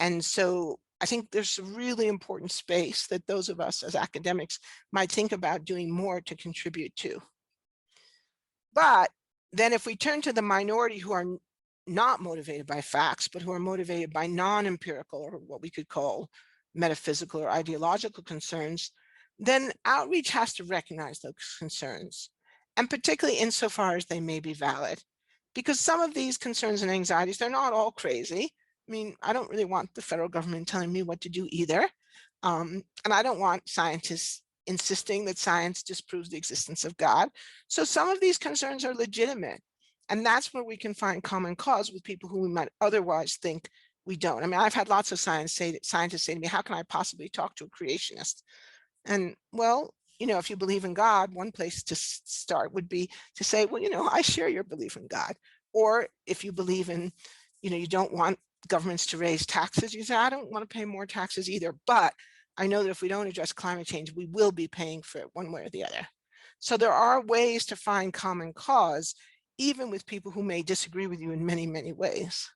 And so I think there's a really important space that those of us as academics might think about doing more to contribute to. But then if we turn to the minority who are not motivated by facts, but who are motivated by non-empirical, or what we could call metaphysical or ideological concerns, then outreach has to recognize those concerns, and particularly insofar as they may be valid. Because some of these concerns and anxieties, they're not all crazy. I mean, I don't really want the federal government telling me what to do either. And I don't want scientists insisting that science disproves the existence of God. So some of these concerns are legitimate. And that's where we can find common cause with people who we might otherwise think we don't. I mean, I've had lots of scientists say to me, how can I possibly talk to a creationist? And well, if you believe in God, one place to start would be to say, well, I share your belief in God. Or if you believe in, you don't want governments to raise taxes, you say, I don't want to pay more taxes either, but I know that if we don't address climate change, we will be paying for it one way or the other. So there are ways to find common cause, even with people who may disagree with you in many, many ways.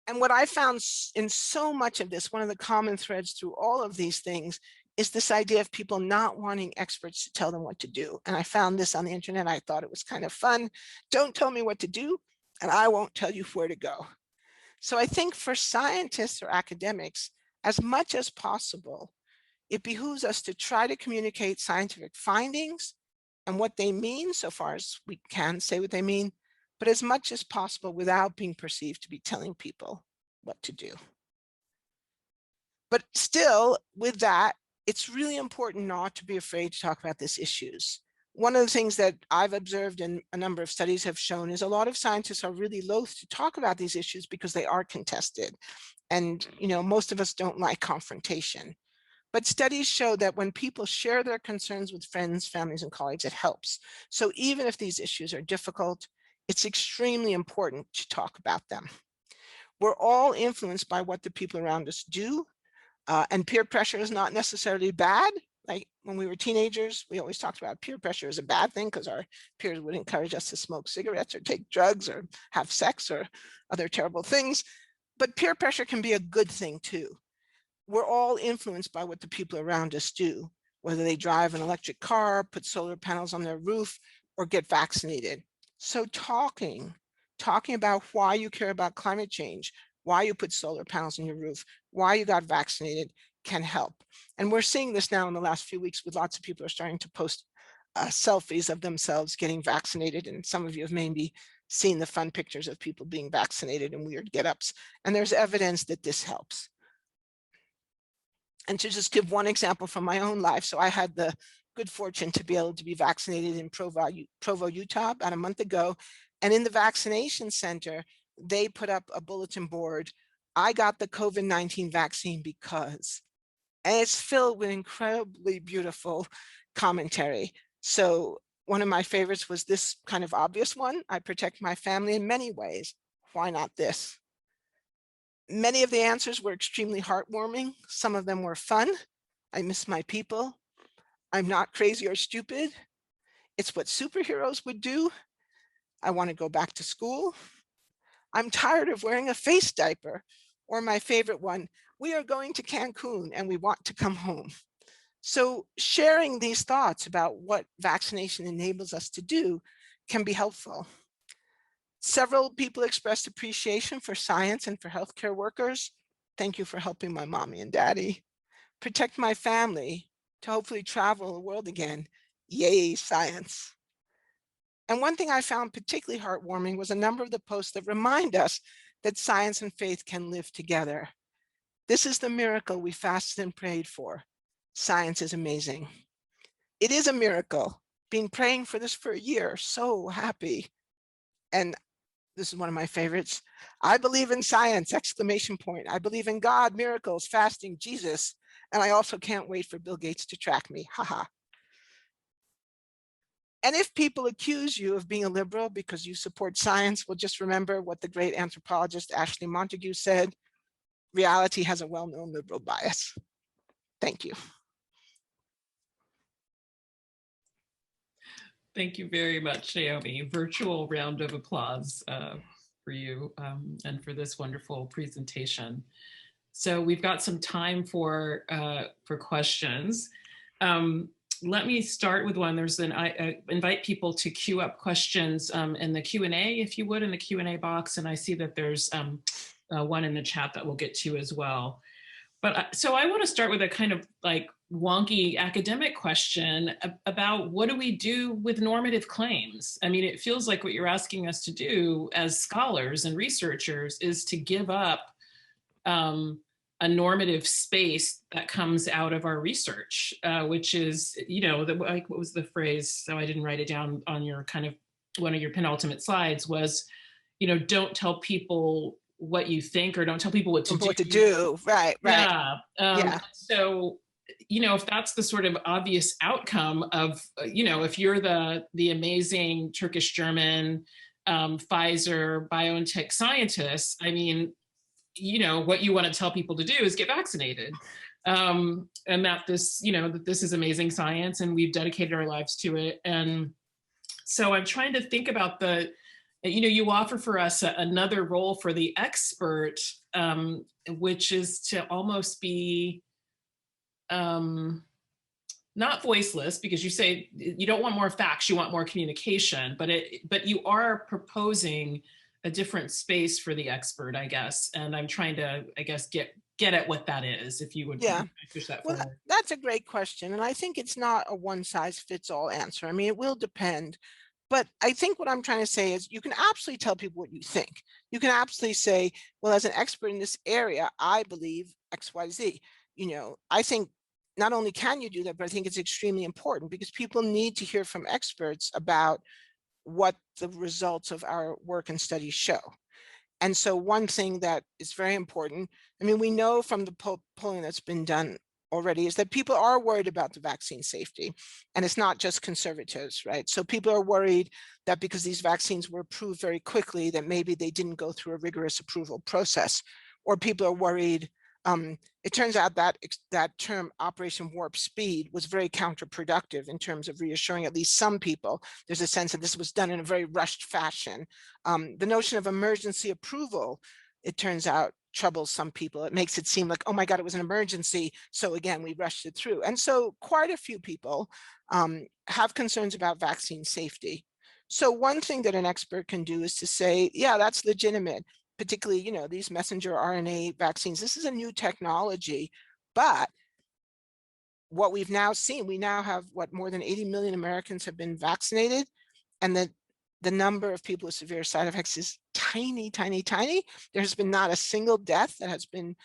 And what I found in so much of this, one of the common threads through all of these things, is this idea of people not wanting experts to tell them what to do. And I found this on the internet. I thought it was kind of fun. Don't tell me what to do, and I won't tell you where to go. So I think for scientists or academics, as much as possible, it behooves us to try to communicate scientific findings and what they mean, so far as we can say what they mean, but as much as possible without being perceived to be telling people what to do. But still, with that, it's really important not to be afraid to talk about these issues. One of the things that I've observed and a number of studies have shown is a lot of scientists are really loath to talk about these issues because they are contested. And, most of us don't like confrontation. But studies show that when people share their concerns with friends, families, and colleagues, it helps. So even if these issues are difficult, it's extremely important to talk about them. We're all influenced by what the people around us do, and peer pressure is not necessarily bad. Like when we were teenagers, we always talked about peer pressure as a bad thing because our peers would encourage us to smoke cigarettes or take drugs or have sex or other terrible things. But peer pressure can be a good thing too. We're all influenced by what the people around us do, whether they drive an electric car, put solar panels on their roof, or get vaccinated. So talking about why you care about climate change, why you put solar panels on your roof, why you got vaccinated can help. And we're seeing this now in the last few weeks with lots of people are starting to post selfies of themselves getting vaccinated. And some of you have maybe seen the fun pictures of people being vaccinated in weird get-ups. And there's evidence that this helps. And to just give one example from my own life, so I had the good fortune to be able to be vaccinated in Provo, Utah about a month ago. And in the vaccination center, they put up a bulletin board. I got the COVID-19 vaccine because, and it's filled with incredibly beautiful commentary. So one of my favorites was this kind of obvious one. I protect my family in many ways. Why not this? Many of the answers were extremely heartwarming. Some of them were fun. I miss my people. I'm not crazy or stupid. It's what superheroes would do. I want to go back to school. I'm tired of wearing a face diaper. Or my favorite one, we are going to Cancun and we want to come home. So sharing these thoughts about what vaccination enables us to do can be helpful. Several people expressed appreciation for science and for healthcare workers. Thank you for helping my mommy and daddy. Protect my family to hopefully travel the world again. Yay, science. And one thing I found particularly heartwarming was a number of the posts that remind us that science and faith can live together. This is the miracle we fasted and prayed for. Science is amazing. It is a miracle. Been praying for this for a year, so happy. And this is one of my favorites. I believe in science, exclamation point. I believe in God, miracles, fasting, Jesus. And I also can't wait for Bill Gates to track me, haha. And if people accuse you of being a liberal because you support science, well, just remember what the great anthropologist Ashley Montagu said, reality has a well-known liberal bias. Thank you. Thank you very much, Naomi. Virtual round of applause for you and for this wonderful presentation. So we've got some time for questions. Let me start with one. I invite people to queue up questions in the Q&A, if you would, in the Q&A box. And I see that there's one in the chat that we'll get to as well. But so I want to start with a kind of like wonky academic question about what do we do with normative claims? I mean, it feels like what you're asking us to do as scholars and researchers is to give up a normative space that comes out of our research, which is, you know, like, what was the phrase? So I didn't write it down on your kind of one of your penultimate slides was, you know, don't tell people what you think or don't tell people what to do. Right. Yeah. Yeah. So, you know, if that's the sort of obvious outcome of, you know, if you're the amazing Turkish German Pfizer BioNTech scientists, I mean, you know, what you want to tell people to do is get vaccinated. And that this, you know, that this is amazing science and we've dedicated our lives to it. And so I'm trying to think about the, you know, you offer for us another role for the expert, which is to almost be not voiceless, because you say you don't want more facts, you want more communication, but you are proposing a different space for the expert, I guess. And I'm trying to, I guess, get at what that is, if you would push that forward. Well, that's a great question. And I think it's not a one size fits all answer. I mean, it will depend. But I think what I'm trying to say is you can absolutely tell people what you think. You can absolutely say, well, as an expert in this area, I believe X, Y, Z. You know, I think not only can you do that, but I think it's extremely important because people need to hear from experts about what the results of our work and studies show. And so one thing that is very important, I mean, we know from the polling that's been done already is that people are worried about the vaccine safety. And it's not just conservatives, right? So people are worried that because these vaccines were approved very quickly, that maybe they didn't go through a rigorous approval process. Or people are worried, it turns out that that term Operation Warp Speed was very counterproductive in terms of reassuring at least some people. There's a sense that this was done in a very rushed fashion. The notion of emergency approval, it turns out, troubles some people. It makes it seem like, oh my God, it was an emergency. So again, we rushed it through. And so quite a few people have concerns about vaccine safety. So one thing that an expert can do is to say, yeah, that's legitimate, particularly, you know, these messenger RNA vaccines. This is a new technology, but what we've now seen, we now have what, more than 80 million Americans have been vaccinated. And the number of people with severe side effects is tiny, tiny, tiny. There's been not a single death that has been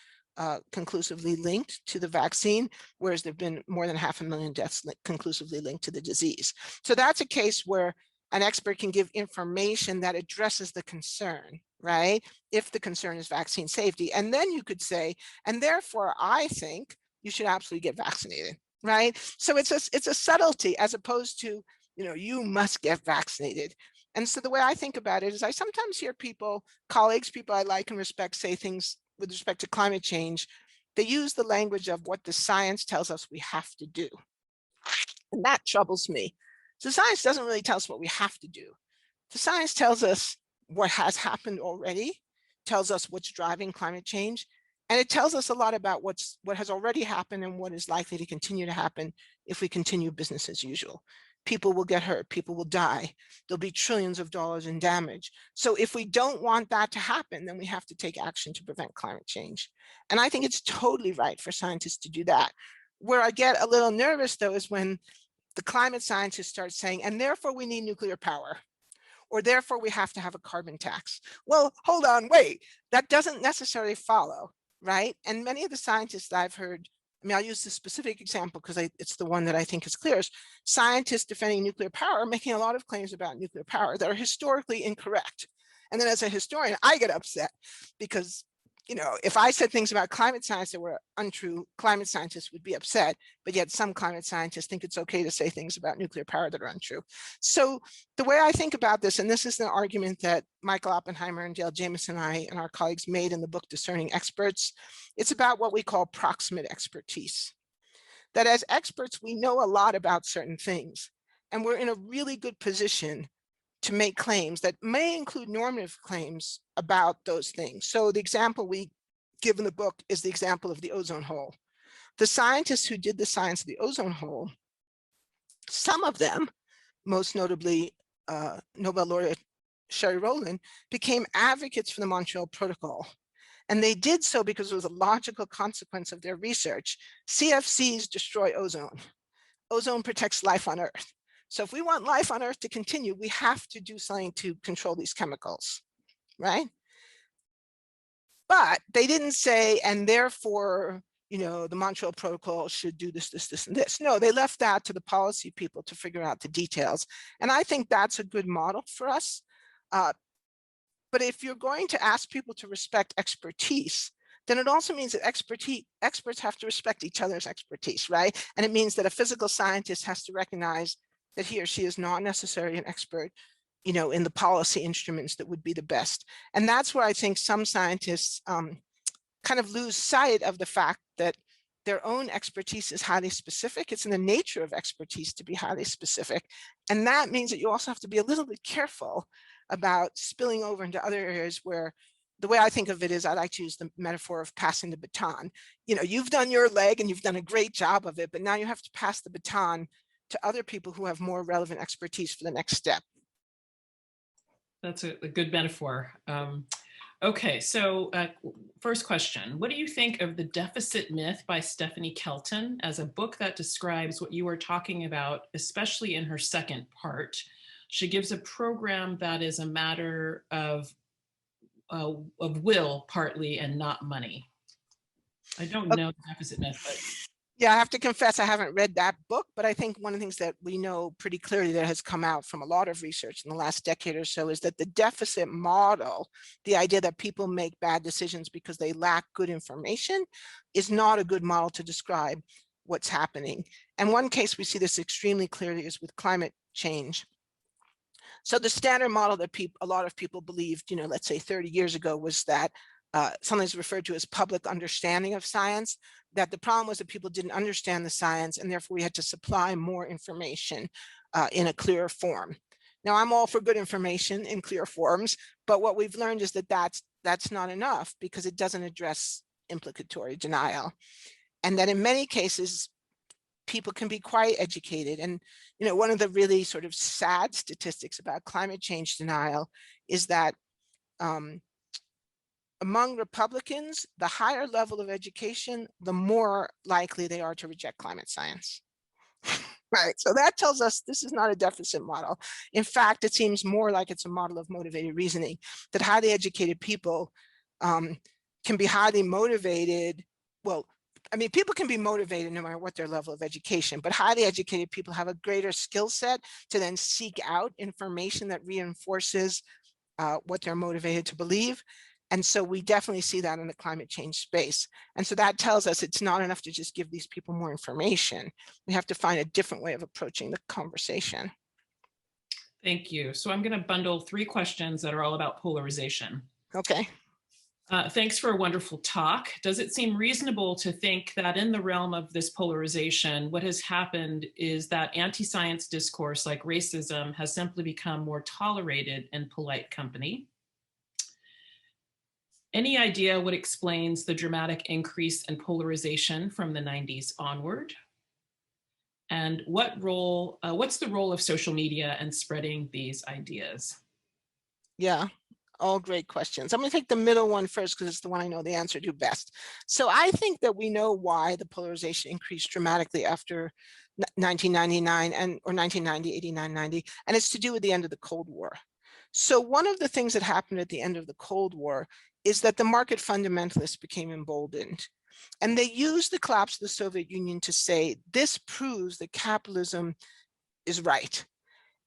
conclusively linked to the vaccine, whereas there've been more than 500,000 deaths conclusively linked to the disease. So that's a case where an expert can give information that addresses the concern, right? If the concern is vaccine safety. And then you could say, and therefore I think you should absolutely get vaccinated. right? So it's a subtlety as opposed to, you must get vaccinated. And so the way I think about it is I sometimes hear people, colleagues, people I like and respect, say things with respect to climate change. They use the language of what the science tells us we have to do. And that troubles me. So science doesn't really tell us what we have to do. The science tells us what has happened already, tells us what's driving climate change, and it tells us a lot about what has already happened and what is likely to continue to happen if we continue business as usual. People will get hurt, people will die, there'll be trillions of dollars in damage. So if we don't want that to happen, then we have to take action to prevent climate change. And I think it's totally right for scientists to do that. Where I get a little nervous, though, is when the climate scientists start saying, and therefore we need nuclear power, or therefore we have to have a carbon tax. Well, hold on, wait, that doesn't necessarily follow, right? And many of the scientists that I've heard, I'll use this specific example because it's the one that I think is clearest. Scientists defending nuclear power are making a lot of claims about nuclear power that are historically incorrect. And then as a historian, I get upset because if I said things about climate science that were untrue, climate scientists would be upset, but yet some climate scientists think it's okay to say things about nuclear power that are untrue. So the way I think about this, and this is the argument that Michael Oppenheimer and Dale Jameson and I and our colleagues made in the book Discerning Experts, it's about what we call proximate expertise. That as experts, we know a lot about certain things, and we're in a really good position to make claims that may include normative claims about those things. So the example we give in the book is the example of the ozone hole. The scientists who did the science of the ozone hole, some of them, most notably Nobel laureate Sherry Rowland, became advocates for the Montreal Protocol. And they did so because it was a logical consequence of their research. CFCs destroy ozone. Ozone protects life on Earth. So if we want life on Earth to continue, we have to do something to control these chemicals, right? But they didn't say, and therefore, the Montreal Protocol should do this, this, this, and this. No, they left that to the policy people to figure out the details. And I think that's a good model for us. But if you're going to ask people to respect expertise, then it also means that experts have to respect each other's expertise, right? And it means that a physical scientist has to recognize that he or she is not necessarily an expert, in the policy instruments that would be the best. And that's where I think some scientists kind of lose sight of the fact that their own expertise is highly specific. It's in the nature of expertise to be highly specific. And that means that you also have to be a little bit careful about spilling over into other areas where the way I think of it is I like to use the metaphor of passing the baton. You've done your leg and you've done a great job of it, but now you have to pass the baton to other people who have more relevant expertise for the next step. That's a good metaphor. Okay, so first question, what do you think of The Deficit Myth by Stephanie Kelton as a book that describes what you were talking about, especially in her second part? She gives a program that is a matter of will partly and not money. I don't know The Deficit Myth, but yeah, I have to confess I haven't read that book, but I think one of the things that we know pretty clearly that has come out from a lot of research in the last decade or so is that the deficit model, the idea that people make bad decisions because they lack good information, is not a good model to describe what's happening. And one case we see this extremely clearly is with climate change. So the standard model that a lot of people believed, let's say 30 years ago, was that sometimes referred to as public understanding of science, that the problem was that people didn't understand the science and therefore we had to supply more information in a clearer form. Now, I'm all for good information in clear forms, but what we've learned is that that's not enough because it doesn't address implicatory denial. And that in many cases, people can be quite educated. And, one of the really sort of sad statistics about climate change denial is that among Republicans, the higher level of education, the more likely they are to reject climate science. Right, so that tells us this is not a deficit model. In fact, it seems more like it's a model of motivated reasoning, that highly educated people can be highly motivated. Well, people can be motivated no matter what their level of education, but highly educated people have a greater skill set to then seek out information that reinforces what they're motivated to believe. And so we definitely see that in the climate change space. And so that tells us it's not enough to just give these people more information. We have to find a different way of approaching the conversation. Thank you. So I'm going to bundle 3 questions that are all about polarization. Okay. Thanks for a wonderful talk. Does it seem reasonable to think that in the realm of this polarization, what has happened is that anti-science discourse like racism has simply become more tolerated in polite company? Any idea what explains the dramatic increase in polarization from the 90s onward? And what's the role of social media in spreading these ideas? Yeah, all great questions. I'm going to take the middle one first because it's the one I know the answer to best. So I think that we know why the polarization increased dramatically after 1999 or 1990, 89, 90, and it's to do with the end of the Cold War. So one of the things that happened at the end of the Cold War is that the market fundamentalists became emboldened. And they used the collapse of the Soviet Union to say, this proves that capitalism is right.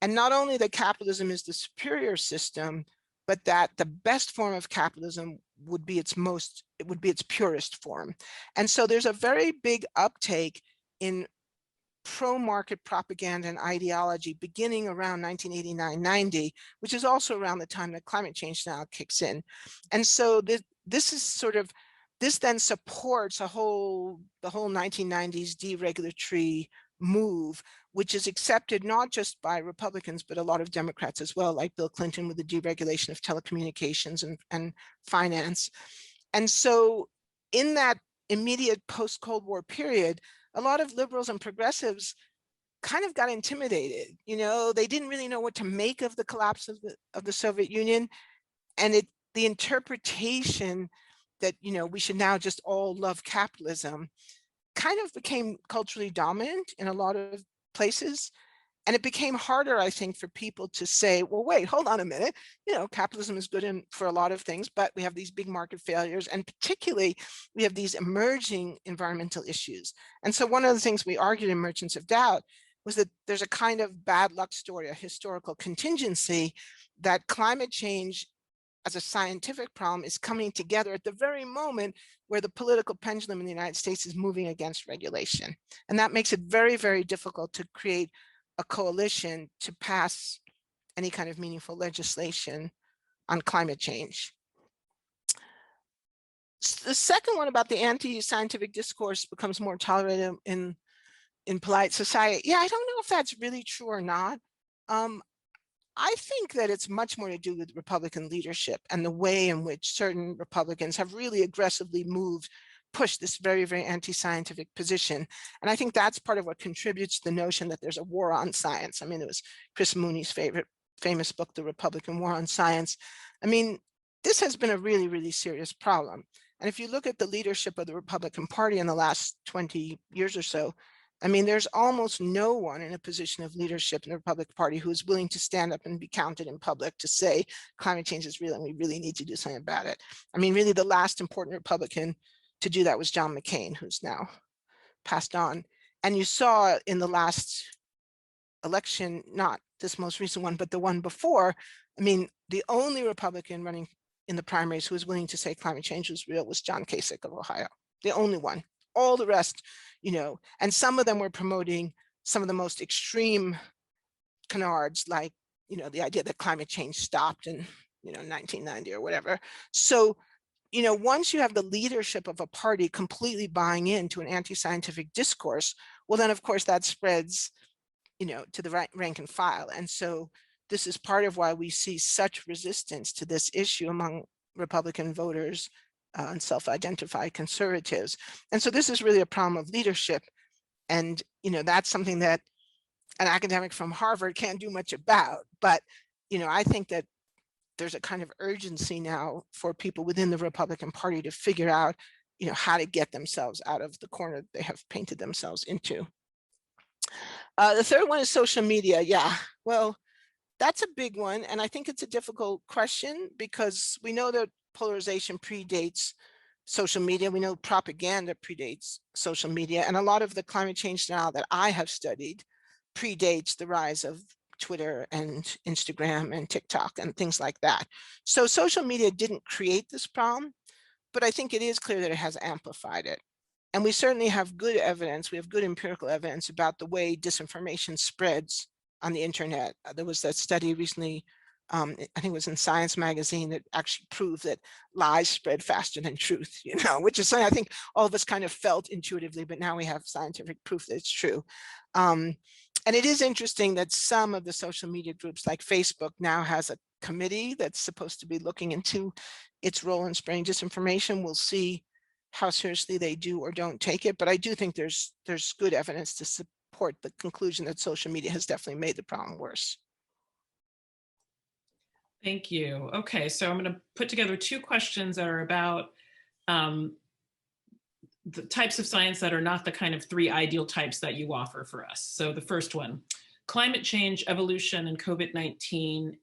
And not only that capitalism is the superior system, but that the best form of capitalism would be its purest form. And so there's a very big uptake in pro-market propaganda and ideology beginning around 1989-90, which is also around the time that climate change now kicks in. And so this then supports the whole 1990s deregulatory move, which is accepted not just by Republicans, but a lot of Democrats as well, like Bill Clinton with the deregulation of telecommunications and finance. And so in that immediate post-Cold War period, a lot of liberals and progressives kind of got intimidated. They didn't really know what to make of the collapse of the Soviet Union. And the interpretation that, we should now just all love capitalism kind of became culturally dominant in a lot of places. And it became harder, I think, for people to say, well, wait, hold on a minute. Capitalism is good for a lot of things, but we have these big market failures. And particularly, we have these emerging environmental issues. And so one of the things we argued in Merchants of Doubt was that there's a kind of bad luck story, a historical contingency, that climate change as a scientific problem is coming together at the very moment where the political pendulum in the United States is moving against regulation. And that makes it very, very difficult to create a coalition to pass any kind of meaningful legislation on climate change. The second one about the anti-scientific discourse becomes more tolerated in polite society. Yeah, I don't know if that's really true or not. I think that it's much more to do with Republican leadership and the way in which certain Republicans have really aggressively pushed this very, very anti-scientific position. And I think that's part of what contributes to the notion that there's a war on science. I mean, it was Chris Mooney's famous book, The Republican War on Science. I mean, this has been a really, really serious problem. And if you look at the leadership of the Republican Party in the last 20 years or so, I mean, there's almost no one in a position of leadership in the Republican Party who is willing to stand up and be counted in public to say climate change is real and we really need to do something about it. I mean, really the last important Republican to do that was John McCain, who's now passed on. And you saw in the last election, not this most recent one, but the one before, I mean, the only Republican running in the primaries who was willing to say climate change was real was John Kasich of Ohio, the only one. All the rest, and some of them were promoting some of the most extreme canards, like, the idea that climate change stopped in, 1990 or whatever. So, once you have the leadership of a party completely buying into an anti-scientific discourse, well, then of course that spreads, to the rank and file. And so this is part of why we see such resistance to this issue among Republican voters and self-identified conservatives. And so this is really a problem of leadership. And, that's something that an academic from Harvard can't do much about. But, I think that there's a kind of urgency now for people within the Republican Party to figure out, how to get themselves out of the corner they have painted themselves into. The third one is social media. Yeah, well, that's a big one. And I think it's a difficult question because we know that polarization predates social media. We know propaganda predates social media. And a lot of the climate change now that I have studied predates the rise of Twitter and Instagram and TikTok and things like that. So social media didn't create this problem, but I think it is clear that it has amplified it. And we certainly have good evidence, we have good empirical evidence about the way disinformation spreads on the internet. There was that study recently, I think it was in Science magazine, that actually proved that lies spread faster than truth, which is something I think all of us kind of felt intuitively, but now we have scientific proof that it's true. And it is interesting that some of the social media groups like Facebook now has a committee that's supposed to be looking into its role in spreading disinformation. We'll see how seriously they do or don't take it, but I do think there's good evidence to support the conclusion that social media has definitely made the problem worse. Thank you. Okay, so I'm going to put together two questions that are about the types of science that are not the kind of three ideal types that you offer for us. So the first one, climate change, evolution, and COVID-19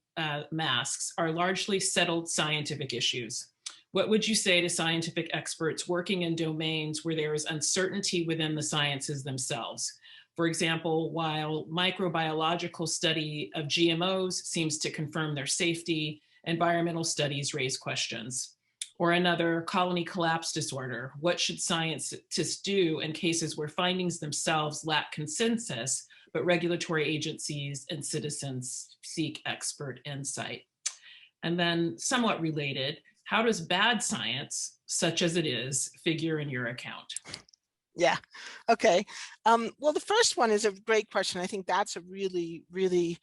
masks are largely settled scientific issues. What would you say to scientific experts working in domains where there is uncertainty within the sciences themselves? For example, while microbiological study of GMOs seems to confirm their safety, environmental studies raise questions. Or another, colony collapse disorder. What should scientists do in cases where findings themselves lack consensus, but regulatory agencies and citizens seek expert insight? And then, somewhat related, how does bad science, such as it is, figure in your account? Yeah, okay. Well, the first one is a great question. I think that's a really, really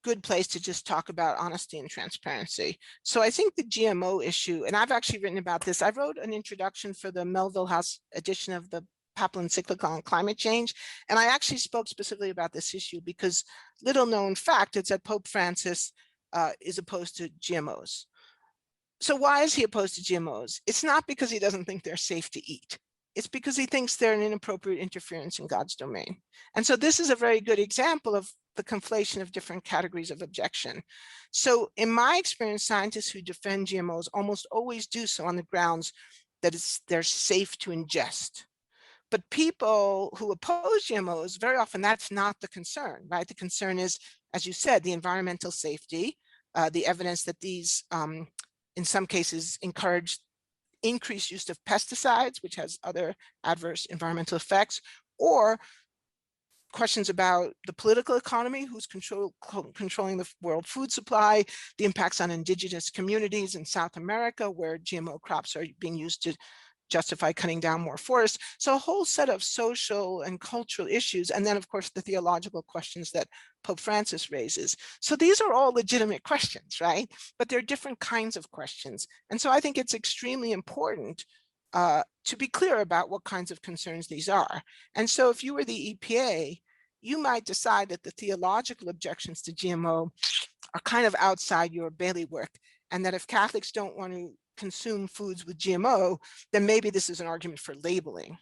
good place to just talk about honesty and transparency. So I think the GMO issue, and I've actually written about this, I wrote an introduction for the Melville House edition of the Papal Encyclical on Climate Change, and I actually spoke specifically about this issue because little known fact is that Pope Francis is opposed to GMOs. So why is he opposed to GMOs? It's not because he doesn't think they're safe to eat. It's because he thinks they're an inappropriate interference in God's domain. And so this is a very good example of the conflation of different categories of objection. So in my experience, scientists who defend GMOs almost always do so on the grounds that they're safe to ingest. But people who oppose GMOs, very often that's not the concern, right? The concern is, as you said, the environmental safety, the evidence that these, in some cases, encourage increased use of pesticides, which has other adverse environmental effects, or questions about the political economy, who's controlling the world food supply, the impacts on indigenous communities in South America, where GMO crops are being used to justify cutting down more forests. So a whole set of social and cultural issues, and then of course the theological questions that Pope Francis raises. So these are all legitimate questions, right? But they're different kinds of questions. And so I think it's extremely important to be clear about what kinds of concerns these are. And so if you were the EPA, you might decide that the theological objections to GMO are kind of outside your bailiwick, and that if Catholics don't want to consume foods with GMO, then maybe this is an argument for labeling,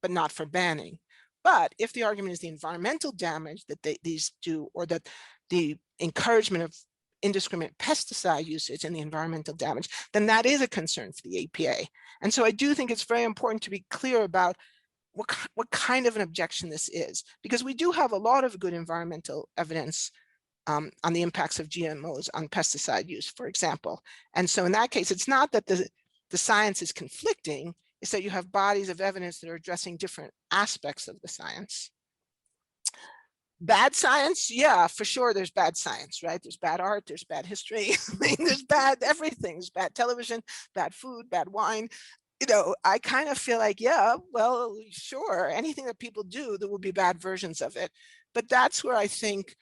but not for banning. But if the argument is the environmental damage that these do, or that the encouragement of indiscriminate pesticide usage and the environmental damage, then that is a concern for the EPA. And so I do think it's very important to be clear about what kind of an objection this is, because we do have a lot of good environmental evidence on the impacts of GMOs on pesticide use, for example. And so in that case, it's not that the science is conflicting, it's that you have bodies of evidence that are addressing different aspects of the science. Bad science, yeah, for sure there's bad science, right? There's bad art, there's bad history, there's bad everything, there's bad television, bad food, bad wine. I kind of feel like, yeah, well, sure, anything that people do, there will be bad versions of it. But that's where I think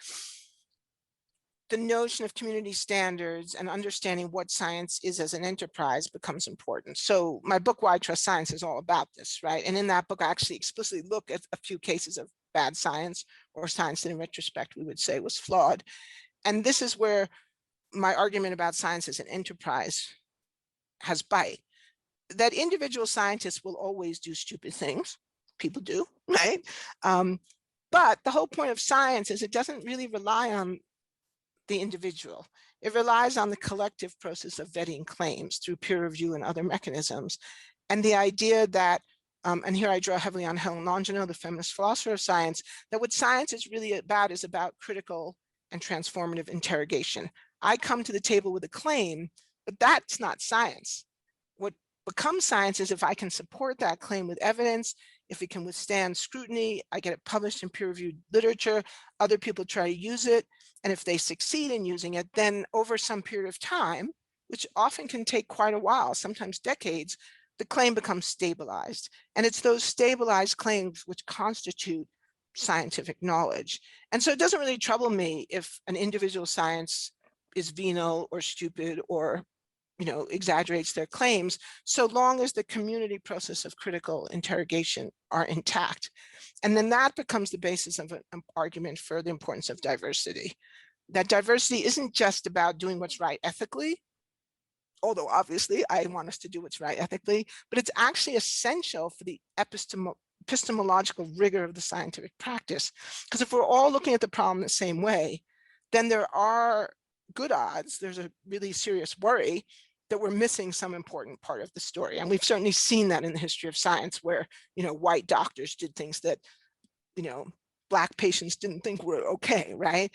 the notion of community standards and understanding what science is as an enterprise becomes important. So my book, Why Trust Science, is all about this, right? And in that book, I actually explicitly look at a few cases of bad science, or science that in retrospect we would say was flawed. And this is where my argument about science as an enterprise has bite. That individual scientists will always do stupid things. People do, right? But the whole point of science is it doesn't really rely on the individual. It relies on the collective process of vetting claims through peer review and other mechanisms. And the idea that, and here I draw heavily on Helen Longino, the feminist philosopher of science, that what science is really about is about critical and transformative interrogation. I come to the table with a claim, but that's not science. What becomes science is if I can support that claim with evidence, if it can withstand scrutiny, I get it published in peer-reviewed literature, other people try to use it, and if they succeed in using it, then over some period of time, which often can take quite a while, sometimes decades, the claim becomes stabilized. And it's those stabilized claims which constitute scientific knowledge. And so it doesn't really trouble me if an individual science is venal or stupid or exaggerates their claims, so long as the community process of critical interrogation are intact. And then that becomes the basis of an argument for the importance of diversity. That diversity isn't just about doing what's right ethically, although obviously I want us to do what's right ethically, but it's actually essential for the epistemological rigor of the scientific practice. Because if we're all looking at the problem the same way, then there are good odds, there's a really serious worry that we're missing some important part of the story. And we've certainly seen that in the history of science where, white doctors did things that, Black patients didn't think were okay, right?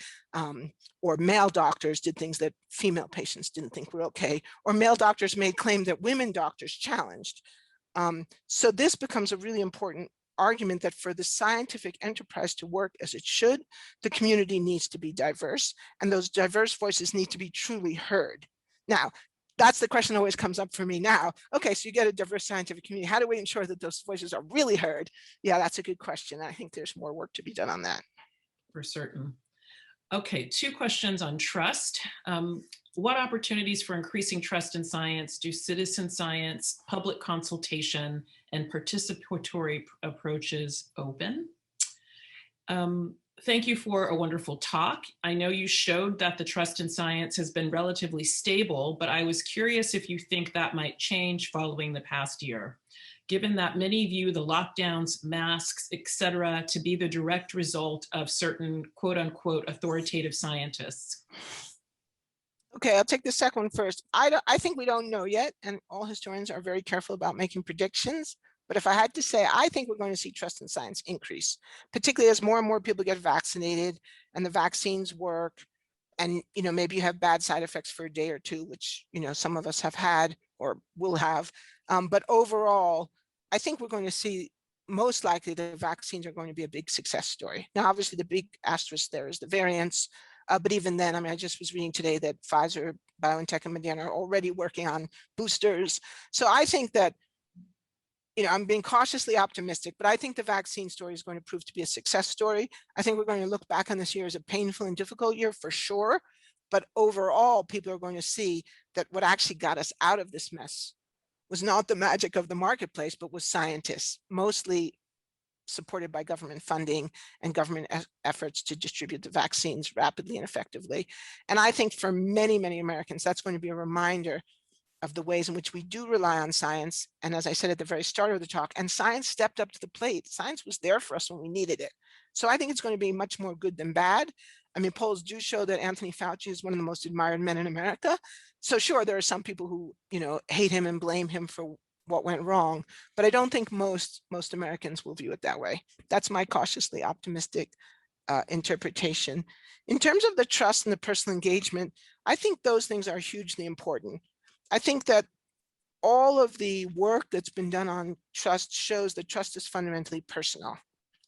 Or male doctors did things that female patients didn't think were okay, or male doctors made claims that women doctors challenged. So this becomes a really important argument that for the scientific enterprise to work as it should, the community needs to be diverse, and those diverse voices need to be truly heard. Now, that's the question that always comes up for me now. Okay, so you get a diverse scientific community. How do we ensure that those voices are really heard? Yeah, that's a good question. I think there's more work to be done on that. For certain. Okay, 2 questions on trust. What opportunities for increasing trust in science do citizen science, public consultation, and participatory approaches open? Thank you for a wonderful talk. I know you showed that the trust in science has been relatively stable, but I was curious if you think that might change following the past year, given that many view the lockdowns, masks, etc., to be the direct result of certain quote unquote authoritative scientists. Okay, I'll take the second one first. I think we don't know yet, and all historians are very careful about making predictions. But if I had to say, I think we're going to see trust in science increase, particularly as more and more people get vaccinated and the vaccines work. And, maybe you have bad side effects for a day or two, which, some of us have had or will have. But overall, I think we're going to see most likely the vaccines are going to be a big success story. Now, obviously, the big asterisk there is the variants. But even then, I just was reading today that Pfizer, BioNTech, and Moderna are already working on boosters. So I think that, I'm being cautiously optimistic, but I think the vaccine story is going to prove to be a success story. I think we're going to look back on this year as a painful and difficult year for sure. But overall, people are going to see that what actually got us out of this mess was not the magic of the marketplace, but was scientists, mostly supported by government funding and government efforts to distribute the vaccines rapidly and effectively. And I think for many, many Americans, that's going to be a reminder of the ways in which we do rely on science. And as I said at the very start of the talk, and science stepped up to the plate. Science was there for us when we needed it. So I think it's going to be much more good than bad. Polls do show that Anthony Fauci is one of the most admired men in America. So sure, there are some people who, hate him and blame him for what went wrong, but I don't think most Americans will view it that way. That's my cautiously optimistic interpretation. In terms of the trust and the personal engagement, I think those things are hugely important. I think that all of the work that's been done on trust shows that trust is fundamentally personal,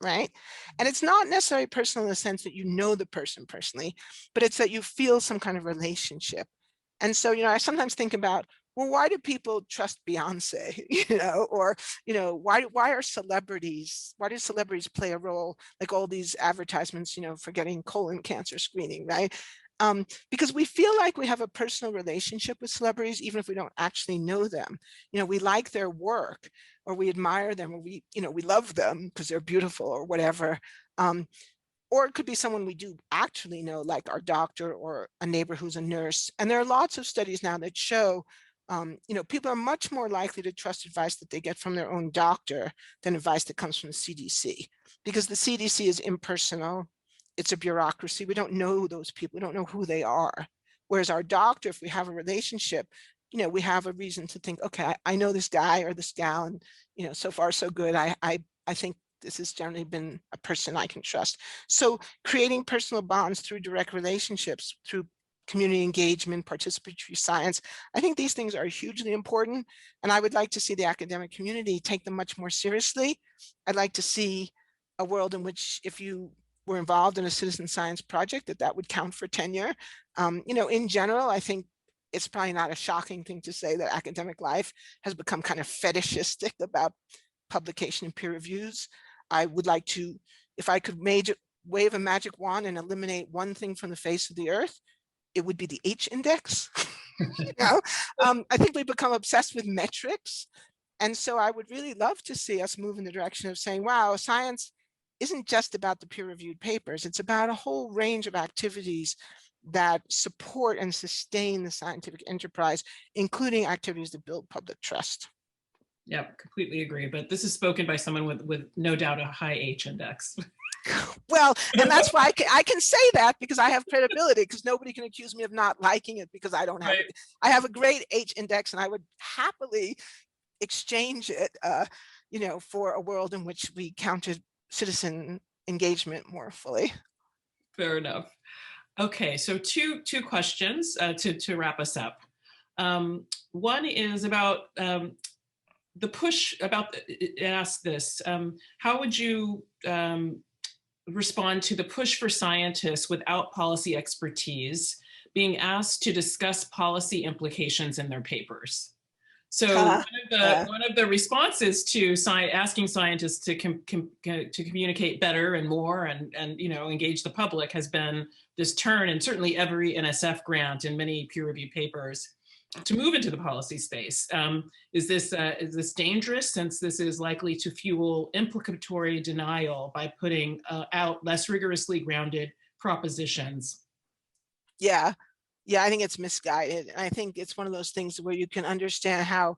right? And it's not necessarily personal in the sense that you know the person personally, but it's that you feel some kind of relationship. And so, I sometimes think about, well, why do people trust Beyonce? Or, why do celebrities play a role, like all these advertisements, for getting colon cancer screening, right? Because we feel like we have a personal relationship with celebrities, even if we don't actually know them. We like their work, or we admire them, or we love them because they're beautiful or whatever. Or it could be someone we do actually know, like our doctor or a neighbor who's a nurse. And there are lots of studies now that show, people are much more likely to trust advice that they get from their own doctor than advice that comes from the CDC, because the CDC is impersonal. It's a bureaucracy. We don't know those people. We don't know who they are. Whereas our doctor, if we have a relationship, we have a reason to think, okay, I know this guy or this gal, and so far so good. I think this has generally been a person I can trust. So creating personal bonds through direct relationships, through community engagement, participatory science, I think these things are hugely important. And I would like to see the academic community take them much more seriously. I'd like to see a world in which if you were involved in a citizen science project, that would count for tenure. In general, I think it's probably not a shocking thing to say that academic life has become kind of fetishistic about publication and peer reviews. I would like to, if I could wave a magic wand and eliminate one thing from the face of the earth, it would be the H index. I think we've become obsessed with metrics. And so I would really love to see us move in the direction of saying, wow, science isn't just about the peer-reviewed papers. It's about a whole range of activities that support and sustain the scientific enterprise, including activities that build public trust. Yeah, completely agree. But this is spoken by someone with no doubt a high H index. Well, and that's why I can say that, because I have credibility, because nobody can accuse me of not liking it because I don't have it. I have a great H index, and I would happily exchange it, for a world in which we counted citizen engagement more fully. Fair enough. Okay, so two questions to wrap us up. One is about the push about, it asks this, how would you respond to the push for scientists without policy expertise being asked to discuss policy implications in their papers? So one of the responses to asking scientists to communicate better and more and engage the public has been this turn, and certainly every NSF grant and many peer-reviewed papers, to move into the policy space. Is this dangerous, since this is likely to fuel implicatory denial by putting out less rigorously grounded propositions? Yeah, I think it's misguided. I think it's one of those things where you can understand how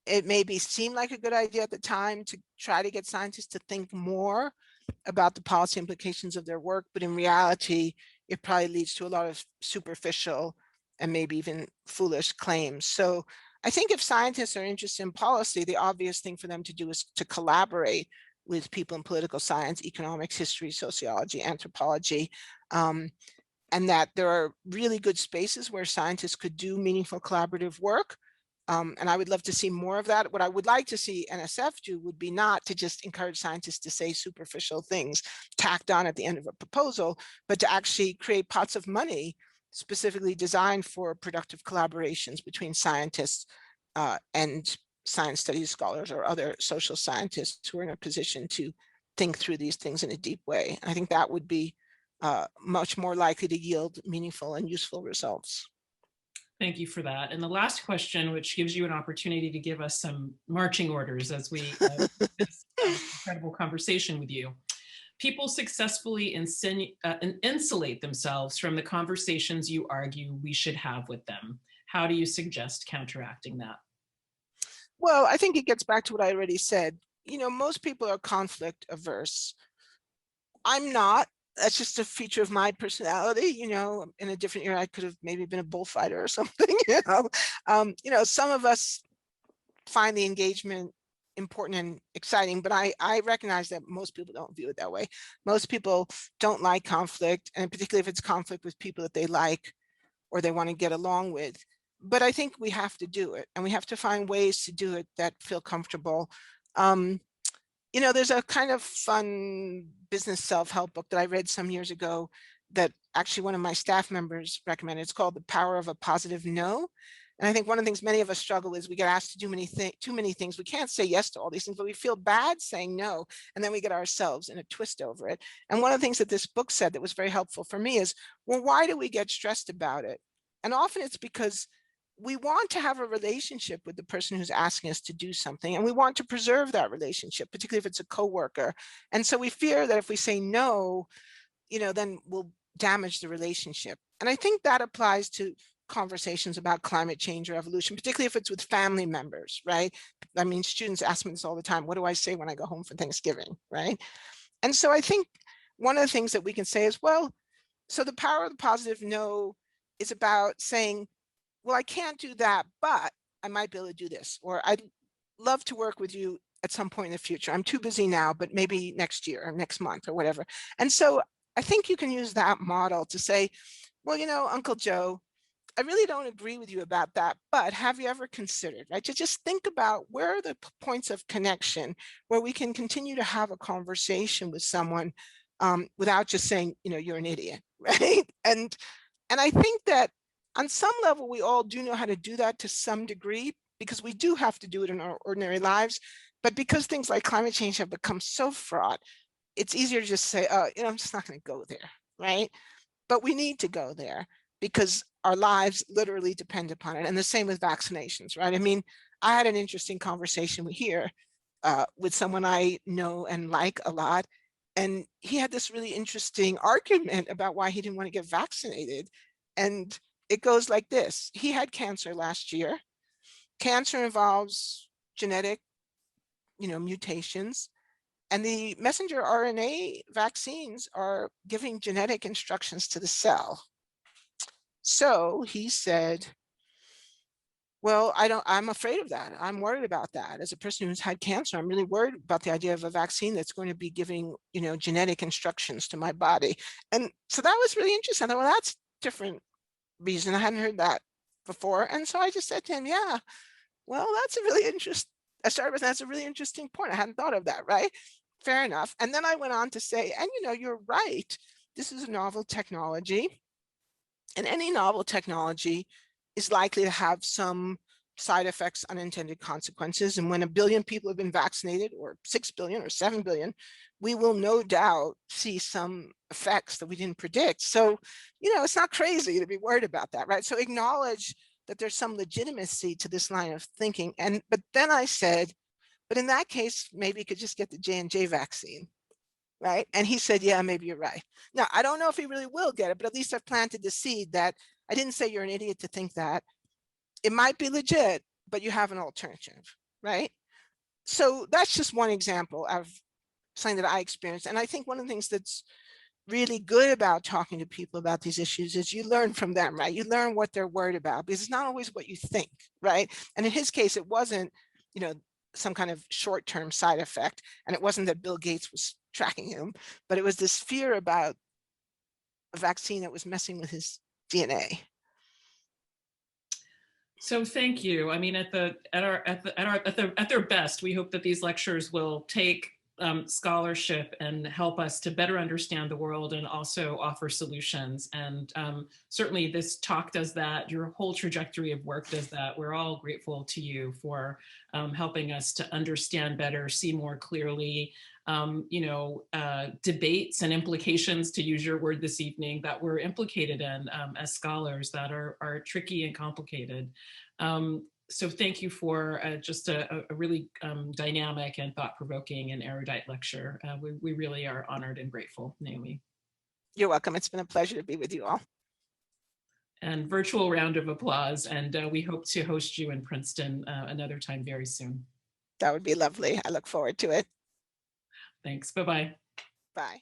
it maybe seemed like a good idea at the time to try to get scientists to think more about the policy implications of their work, but in reality, it probably leads to a lot of superficial and maybe even foolish claims. So I think if scientists are interested in policy, the obvious thing for them to do is to collaborate with people in political science, economics, history, sociology, anthropology, and that there are really good spaces where scientists could do meaningful collaborative work. And I would love to see more of that. What I would like to see NSF do would be not to just encourage scientists to say superficial things tacked on at the end of a proposal, but to actually create pots of money specifically designed for productive collaborations between scientists and science studies scholars or other social scientists who are in a position to think through these things in a deep way. I think that would be much more likely to yield meaningful and useful results. Thank you for that. And the last question, which gives you an opportunity to give us some marching orders as we this incredible conversation with you. People successfully insulate themselves from the conversations you argue we should have with them. How do you suggest counteracting that? Well, I think it gets back to what I already said. Most people are conflict averse. I'm not. That's just a feature of my personality. In a different era, I could have maybe been a bullfighter or something. Some of us find the engagement important and exciting, but I recognize that most people don't view it that way. Most people don't like conflict, and particularly if it's conflict with people that they like or they want to get along with. But I think we have to do it, and we have to find ways to do it that feel comfortable. There's a kind of fun business self-help book that I read some years ago that actually one of my staff members recommended. It's called The Power of a Positive No. And I think one of the things many of us struggle is we get asked to do too many things. We can't say yes to all these things, but we feel bad saying no. And then we get ourselves in a twist over it. And one of the things that this book said that was very helpful for me is, well, why do we get stressed about it? And often it's because we want to have a relationship with the person who's asking us to do something, and we want to preserve that relationship, particularly if it's a coworker. And so we fear that if we say no, then we'll damage the relationship. And I think that applies to conversations about climate change or evolution, particularly if it's with family members, right? I mean, students ask me this all the time. What do I say when I go home for Thanksgiving, right? And so I think one of the things that we can say is, well, so the power of the positive no is about saying, well, I can't do that, but I might be able to do this, or I'd love to work with you at some point in the future. I'm too busy now, but maybe next year or next month or whatever. And so I think you can use that model to say, well, you know, Uncle Joe, I really don't agree with you about that, but have you ever considered, right, to just think about where are the points of connection where we can continue to have a conversation with someone without just saying, you know, you're an idiot, right? And I think that on some level, we all do know how to do that to some degree, because we do have to do it in our ordinary lives. But because things like climate change have become so fraught, it's easier to just say, oh, you know, I'm just not going to go there, right? But we need to go there because our lives literally depend upon it. And the same with vaccinations, right? I mean, I had an interesting conversation here with someone I know and like a lot. And he had this really interesting argument about why he didn't want to get vaccinated. And it goes like this. He had cancer last year. Cancer involves genetic, you know, mutations. And the messenger RNA vaccines are giving genetic instructions to the cell. So he said, well, I'm afraid of that. I'm worried about that. As a person who's had cancer, I'm really worried about the idea of a vaccine that's going to be giving, you know, genetic instructions to my body. And so that was really interesting. I thought, well, that's different reason. I hadn't heard that before. And so I just said to him, yeah, well, that's a really interesting, I started with, that's a really interesting point. I hadn't thought of that, right? Fair enough. And then I went on to say, and you know, you're right. This is a novel technology. And any novel technology is likely to have some side effects, unintended consequences. And when 1 billion people have been vaccinated, or 6 billion or 7 billion, we will no doubt see some effects that we didn't predict. So, you know, it's not crazy to be worried about that, right? So acknowledge that there's some legitimacy to this line of thinking. But then I said, but in that case, maybe you could just get the J&J vaccine, right? And he said, yeah, maybe you're right. Now, I don't know if he really will get it, but at least I've planted the seed that I didn't say you're an idiot to think that. It might be legit, but you have an alternative, right? So that's just one example of something that I experienced. And I think one of the things that's really good about talking to people about these issues is you learn from them, right? You learn what they're worried about, because it's not always what you think, right? And in his case, it wasn't, you know, some kind of short-term side effect, and it wasn't that Bill Gates was tracking him, but it was this fear about a vaccine that was messing with his DNA. So thank you. I mean, at their best, we hope that these lectures will take scholarship and help us to better understand the world and also offer solutions. And certainly this talk does that. Your whole trajectory of work does that. We're all grateful to you for helping us to understand better, see more clearly, you know, debates and implications, to use your word this evening, that we're implicated in as scholars that are tricky and complicated. So thank you for just a really dynamic and thought-provoking and erudite lecture. We really are honored and grateful, Naomi. You're welcome. It's been a pleasure to be with you all. And virtual round of applause. And we hope to host you in Princeton another time very soon. That would be lovely. I look forward to it. Thanks. Bye-bye. Bye.